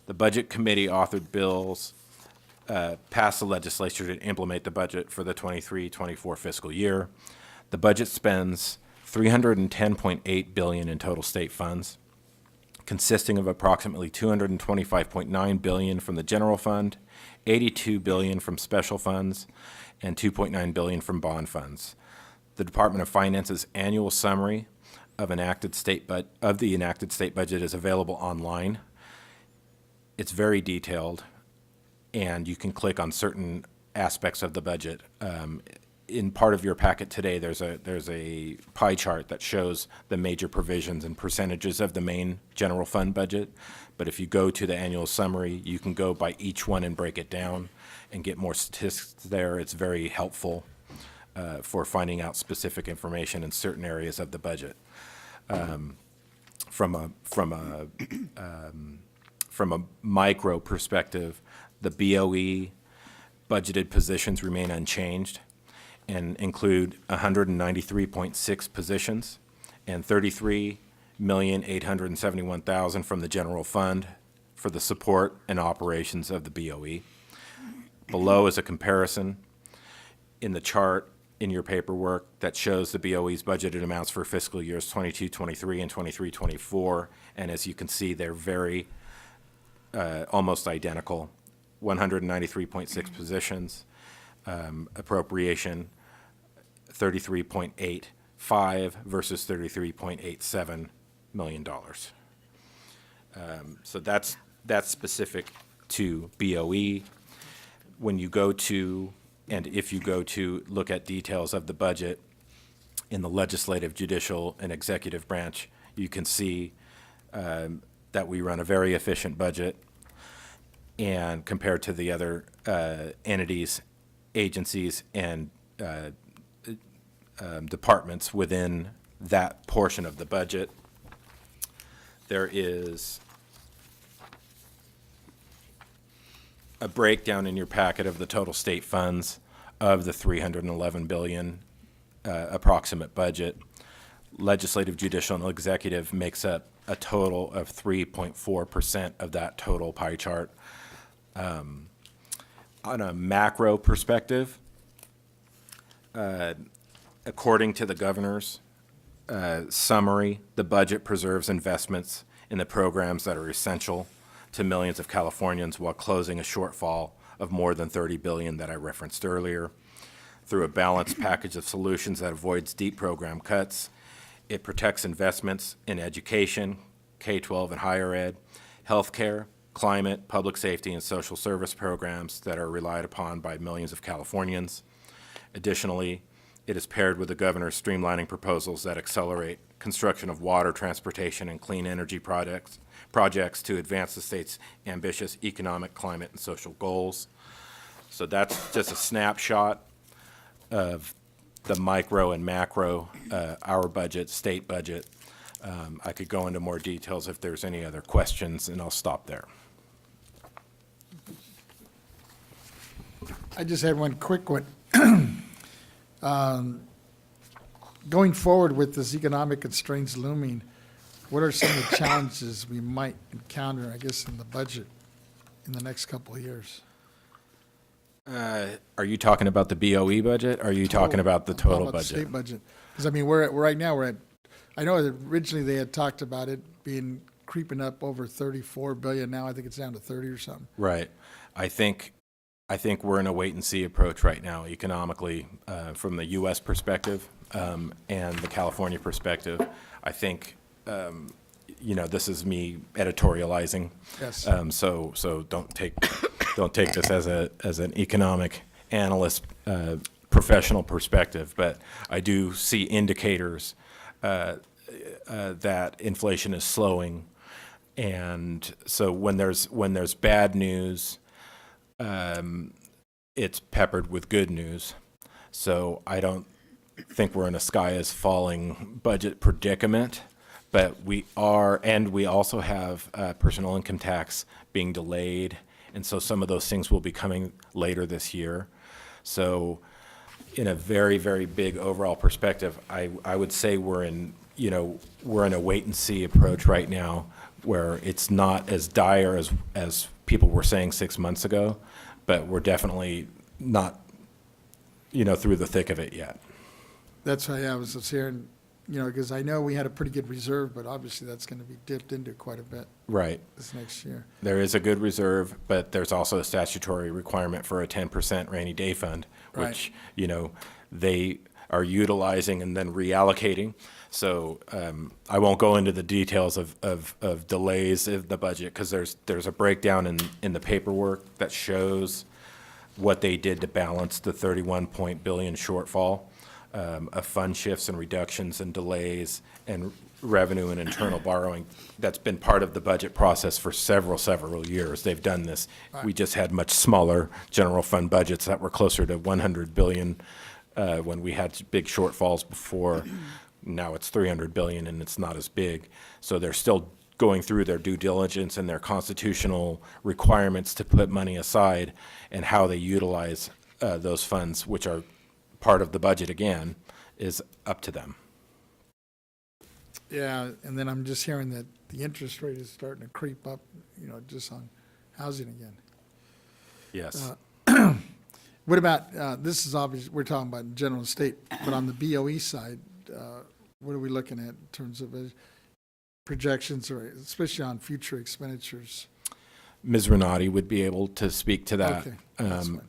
The Budget Committee authored bills, passed the legislature to implement the budget for the 23-24 fiscal year. The budget spends $310.8 billion in total state funds, consisting of approximately $225.9 billion from the general fund, $82 billion from special funds, and $2.9 billion from bond funds. The Department of Finance's annual summary of the enacted state budget is available online. It's very detailed, and you can click on certain aspects of the budget. In part of your packet today, there's a pie chart that shows the major provisions and percentages of the main general fund budget. But if you go to the annual summary, you can go by each one and break it down and get more statistics there. It's very helpful for finding out specific information in certain areas of the budget. From a micro perspective, the BOE budgeted positions remain unchanged and include 193.6 positions and $33,871,000 from the general fund for the support and operations of the BOE. Below is a comparison. In the chart, in your paperwork that shows the BOE's budgeted amounts for fiscal years 22-23 and 23-24. And as you can see, they're very almost identical. 193.6 positions, appropriation 33.85 versus $33.87 million. So that's specific to BOE. When you go to, and if you go to look at details of the budget in the legislative, judicial, and executive branch, you can see that we run a very efficient budget, and compared to the other entities, agencies, and departments within that portion of the budget. There is a breakdown in your packet of the total state funds of the $311 billion approximate budget. Legislative, judicial, and executive makes up a total of 3.4% of that total pie chart. On a macro perspective, according to the governor's summary, the budget preserves investments in the programs that are essential to millions of Californians while closing a shortfall of more than $30 billion that I referenced earlier. Through a balanced package of solutions that avoids deep program cuts, it protects investments in education, K-12 and higher ed, healthcare, climate, public safety, and social service programs that are relied upon by millions of Californians. Additionally, it is paired with the governor's streamlining proposals that accelerate construction of water, transportation, and clean energy projects to advance the state's ambitious economic, climate, and social goals. So that's just a snapshot of the micro and macro, our budget, state budget. I could go into more details if there's any other questions, and I'll stop there. I just had one quick one. Going forward with this economic constraints looming, what are some of the challenges we might encounter, I guess, in the budget in the next couple of years? Are you talking about the BOE budget? Or are you talking about the total The budget? state budget. Because, I mean, right now, we're at, I know that originally they had talked about it being creeping up over 34 billion. Now I think it's down to 30 or something. Right. I think we're in a wait-and-see approach right now economically from the U.S. perspective and the California perspective. I think, this is me editorializing. Yes. So don't take this as an economic analyst professional perspective, but I do see indicators that inflation is slowing, and so when there's bad news, it's peppered with good news. So I don't think we're in a sky is falling budget predicament, but we are, and we also have personal income tax being delayed, and so some of those things will be coming later this year. So in a very, very big overall perspective, I would say we're in a wait and see approach right now, where it's not as dire as people were saying 6 months ago, but we're definitely not, through the thick of it yet. That's why I was just hearing, because I know we had a pretty good reserve, but obviously that's going to be dipped into quite a bit Right. this next year. There is a good reserve, but there's also a statutory requirement for a 10% rainy day fund, which, they are utilizing and then reallocating. So I won't go into the details of delays of the budget, because there's a breakdown in the paperwork that shows what they did to balance the 31 billion shortfall of fund shifts and reductions and delays and revenue and internal borrowing. That's been part of the budget process for several years. They've done this. Right. We just had much smaller general fund budgets that were closer to 100 billion when we had big shortfalls before. Now it's 300 billion and it's not as big. So they're still going through their due diligence and their constitutional requirements to put money aside, and how they utilize those funds, which are part of the budget again, is up to them. Yeah, and then I'm just hearing that the interest rate is starting to creep up, just on housing again. Yes. What about, this is obvious, we're talking about general state, but on the BOE side, what are we looking at in terms of projections, or especially on future expenditures? Ms. Renati would be able to speak to that. Okay, that's fine.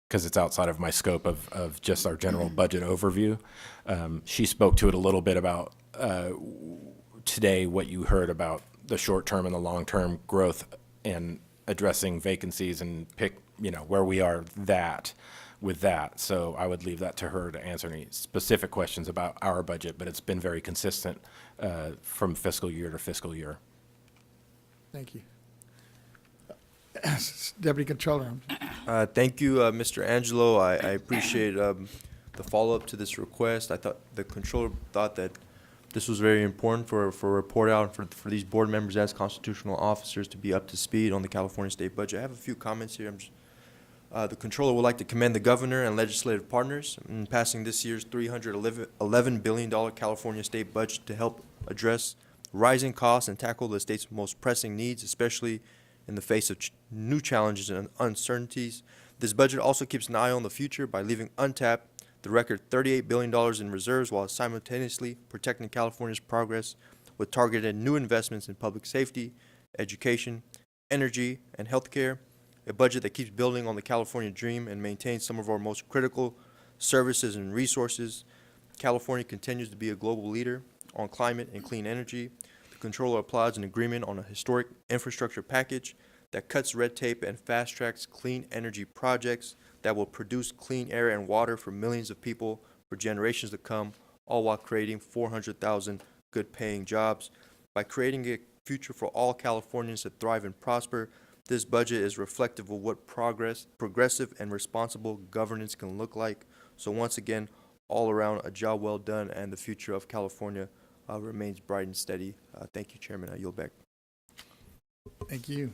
Because it's outside of my scope of just our general budget overview. She spoke to it a little bit about today, what you heard about the short-term and the long-term growth and addressing vacancies and where we are with that. So I would leave that to her to answer any specific questions about our budget, but it's been very consistent from fiscal year to fiscal year. Thank you. Deputy Controller. Thank you, Mr. Angelo. I appreciate the follow-up to this request. I thought the controller thought that this was very important for a report out and for these board members as constitutional officers to be up to speed on the California state budget. I have a few comments here. The controller would like to commend the governor and legislative partners in passing this year's $311 billion California state budget to help address rising costs and tackle the state's most pressing needs, especially in the face of new challenges and uncertainties. This budget also keeps an eye on the future by leaving untapped the record $38 billion in reserves while simultaneously protecting California's progress with targeted new investments in public safety, education, energy, and healthcare. A budget that keeps building on the California dream and maintains some of our most critical services and resources. California continues to be a global leader on climate and clean energy. The controller applauds an agreement on a historic infrastructure package that cuts red tape and fast-tracks clean energy projects that will produce clean air and water for millions of people for generations to come, all while creating 400,000 good-paying jobs. By creating a future for all Californians to thrive and prosper, this budget is reflective of what progressive and responsible governance can look like. So once again, all around, a job well done, and the future of California remains bright and steady. Thank you, Chairman. I yield back. Thank you.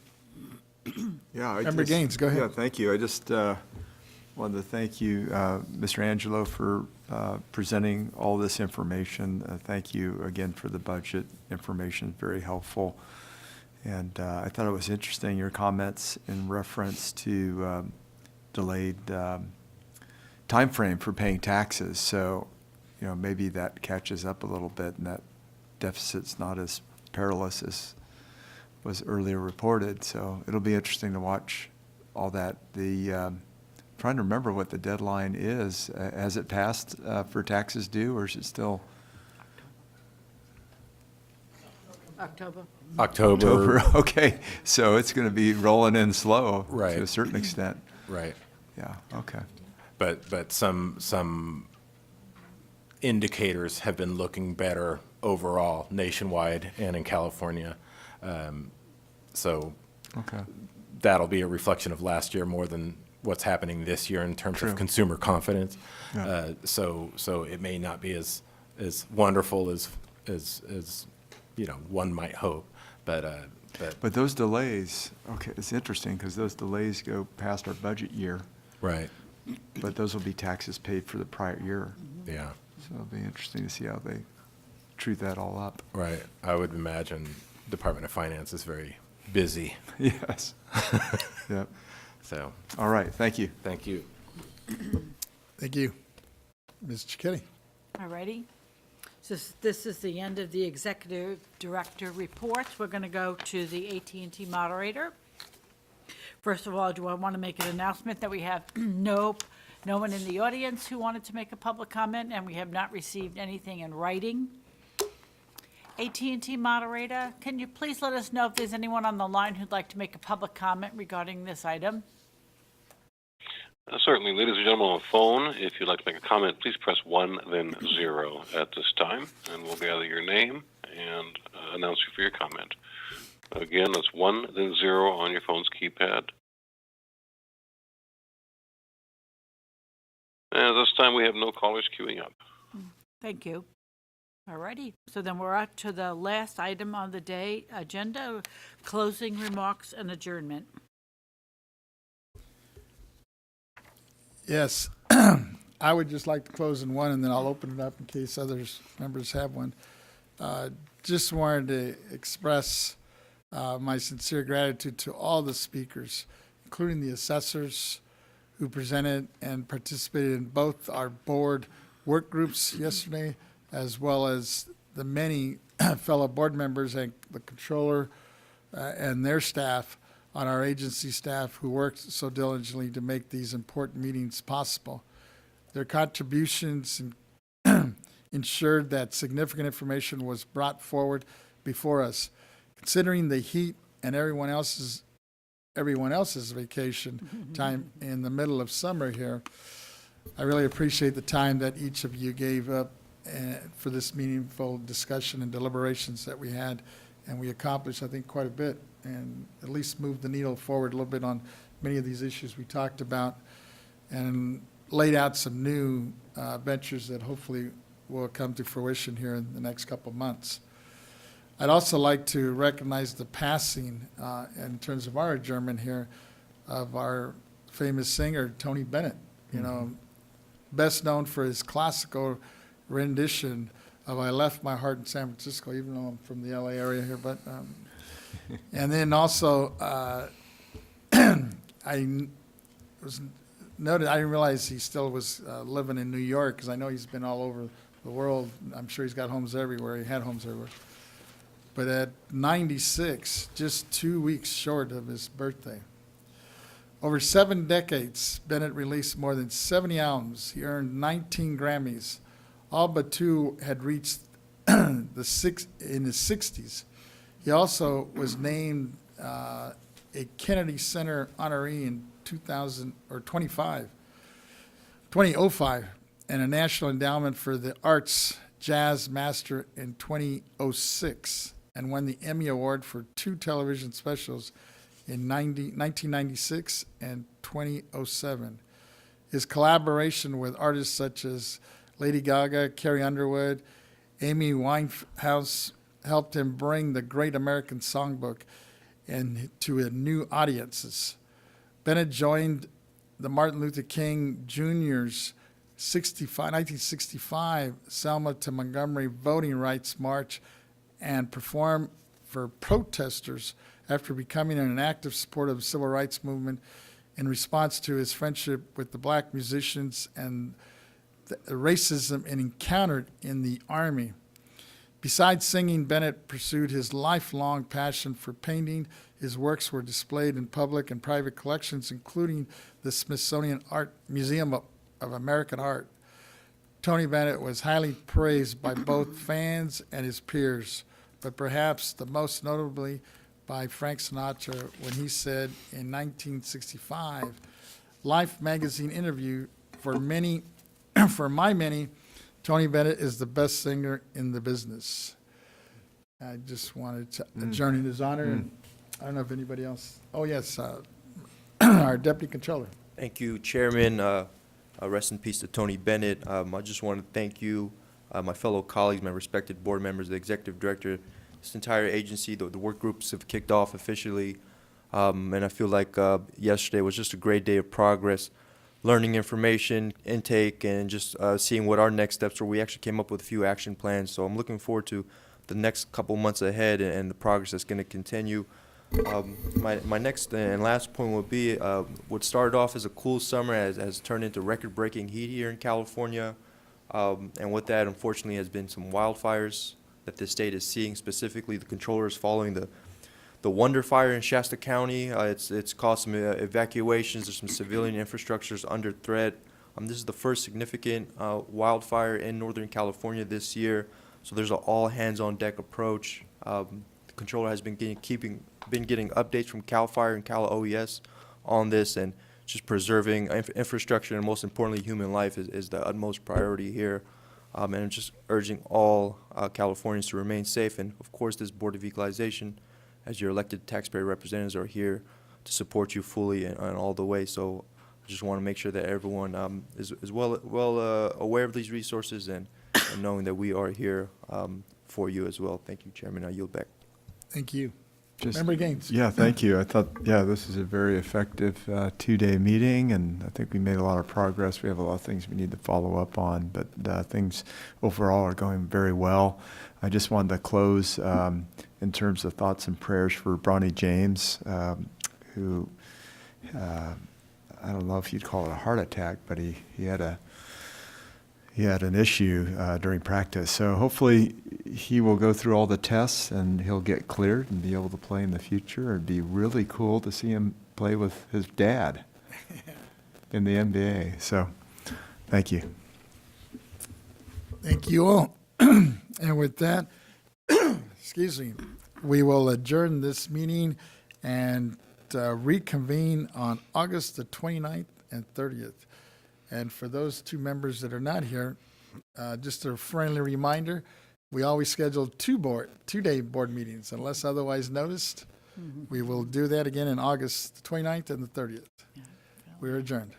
Yeah, Member Gaines, go ahead. Yeah, thank you. I just wanted to thank you, Mr. Angelo, for presenting all this information. Thank you again for the budget information, very helpful. And I thought it was interesting, your comments in reference to delayed time frame for paying taxes. So, maybe that catches up a little bit and that deficit's not as perilous as was earlier reported. So it'll be interesting to watch all that. Trying to remember what the deadline is. Has it passed for taxes due, or is it still? October. Okay, so it's going to be rolling in slow, right, to a certain extent. Right. Yeah. Okay. But some indicators have been looking better overall nationwide and in California. So okay, that'll be a reflection of last year more than what's happening this year in terms True. of consumer confidence. Yeah. So it may not be as wonderful as one might hope, but those delays, okay, it's interesting because those delays go past our budget year. Right. But those will be taxes paid for the prior year. Yeah. So it'll be interesting to see how they treat that all up. Right. I would imagine Department of Finance is very busy. Yes. Yep. So. All right. Thank you. Thank you. Thank you. Ms. Cicchetti. All righty. So this is the end of the executive director reports. We're going to go to the AT&T moderator. First of all, do I want to make an announcement that we have no one in the audience who wanted to make a public comment, and we have not received anything in writing. AT&T moderator, can you please let us know if there's anyone on the line who'd like to make a public comment regarding this item? Certainly. Ladies and gentlemen on the phone, if you'd like to make a comment, please press 1, then 0 at this time, and we'll gather your name and announce you for your comment. Again, that's 1, then 0 on your phone's keypad. And at this time, we have no callers queuing up. Thank you. All righty. So then we're up to the last item on the day agenda, closing remarks and adjournment. Yes. I would just like to close in one, and then I'll open it up in case members have one. Just wanted to express my sincere gratitude to all the speakers, including the assessors who presented and participated in both our board work groups yesterday, as well as the many fellow board members and the controller and their staff on our agency staff who worked so diligently to make these important meetings possible. Their contributions ensured that significant information was brought forward before us. Considering the heat and everyone else's vacation time in the middle of summer here, I really appreciate the time that each of you gave up for this meaningful discussion and deliberations that we had, and we accomplished, I think, quite a bit, and at least moved the needle forward a little bit on many of these issues we talked about, and laid out some new ventures that hopefully will come to fruition here in the next couple of months. I'd also like to recognize the passing, in terms of our adjournment here, of our famous singer, Tony Bennett. You know, best known for his classical rendition of "I Left My Heart in San Francisco," even though I'm from the LA area here. But and then also, I was noted. I didn't realize he still was living in New York, because I know he's been all over the world. I'm sure he's got homes everywhere. He had homes everywhere. But at 96, just 2 weeks short of his birthday. Over 7 decades, Bennett released more than 70 albums. He earned 19 Grammys. All but 2 had reached in his 60s. He also was named a Kennedy Center honoree in 2005, and a National Endowment for the Arts Jazz Master in 2006, and won the Emmy Award for 2 television specials in 1996 and 2007. His collaboration with artists such as Lady Gaga, Carrie Underwood, Amy Winehouse helped him bring the Great American Songbook and to a new audiences. Bennett joined the Martin Luther King Jr.'s 1965 Selma to Montgomery Voting Rights March and performed for protesters after becoming an active supporter of the civil rights movement in response to his friendship with the black musicians and the racism it encountered in the Army. Besides singing, Bennett pursued his lifelong passion for painting. His works were displayed in public and private collections, including the Smithsonian Art Museum of American Art. Tony Bennett was highly praised by both fans and his peers, but perhaps the most notably by Frank Sinatra when he said in 1965, Life magazine interview, for my many, Tony Bennett is the best singer in the business. I just wanted to adjourn in his honor. And I don't know if anybody else. Oh, yes, our Deputy Controller. Thank you, Chairman. Rest in peace to Tony Bennett. I just want to thank you, my fellow colleagues, my respected board members, the executive director, this entire agency. The work groups have kicked off officially, and I feel like yesterday was just a great day of progress, learning information, intake, and just seeing what our next steps were. We actually came up with a few action plans, so I'm looking forward to the next couple months ahead and the progress that's going to continue. My next and last point would be what started off as a cool summer has turned into record-breaking heat here in California, and with that, unfortunately, has been some wildfires that the state is seeing. Specifically, the controller is following the Wonder Fire in Shasta County. It's caused some evacuations. There's some civilian infrastructures under threat. This is the first significant wildfire in Northern California this year, so there's an all-hands-on-deck approach. The controller has been getting updates from CAL FIRE and Cal OES on this, and just preserving infrastructure and, most importantly, human life is the utmost priority here. And I'm just urging all Californians to remain safe. And, of course, this Board of Equalization, as your elected taxpayer representatives, are here to support you fully and all the way. So I just want to make sure that everyone is well aware of these resources and knowing that we are here for you as well. Thank you, Chairman. I yield back. Thank you. Member Gaines. Yeah, thank you. I thought, this is a very effective 2-day meeting, and I think we made a lot of progress. We have a lot of things we need to follow up on, but things overall are going very well. I just wanted to close in terms of thoughts and prayers for Bronny James, who I don't know if you'd call it a heart attack, but he had an issue during practice. So hopefully he will go through all the tests and he'll get cleared and be able to play in the future. It'd be really cool to see him play with his dad in the NBA. So thank you. Thank you all. And with that, excuse me, we will adjourn this meeting and reconvene on August the 29th and 30th. And for those two members that are not here, just a friendly reminder, we always schedule two-day board meetings unless otherwise noticed. We will do that again in August the 29th and the 30th. We're adjourned.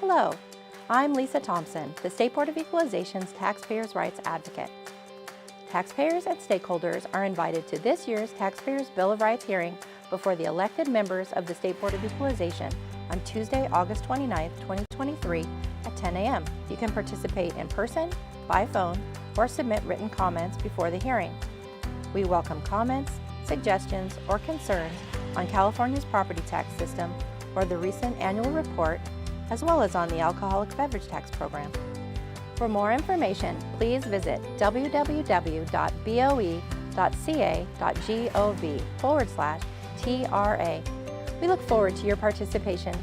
Hello, I'm Lisa Thompson, the State Board of Equalization's Taxpayers' Rights Advocate. Taxpayers and stakeholders are invited to this year's Taxpayers' Bill of Rights hearing before the elected members of the State Board of Equalization on Tuesday, August 29th, 2023 at 10 a.m. You can participate in person, by phone, or submit written comments before the hearing. We welcome comments, suggestions, or concerns on California's property tax system or the recent annual report, as well as on the alcoholic beverage tax program. For more information, please visit www.boe.ca.gov/TRA. We look forward to your participation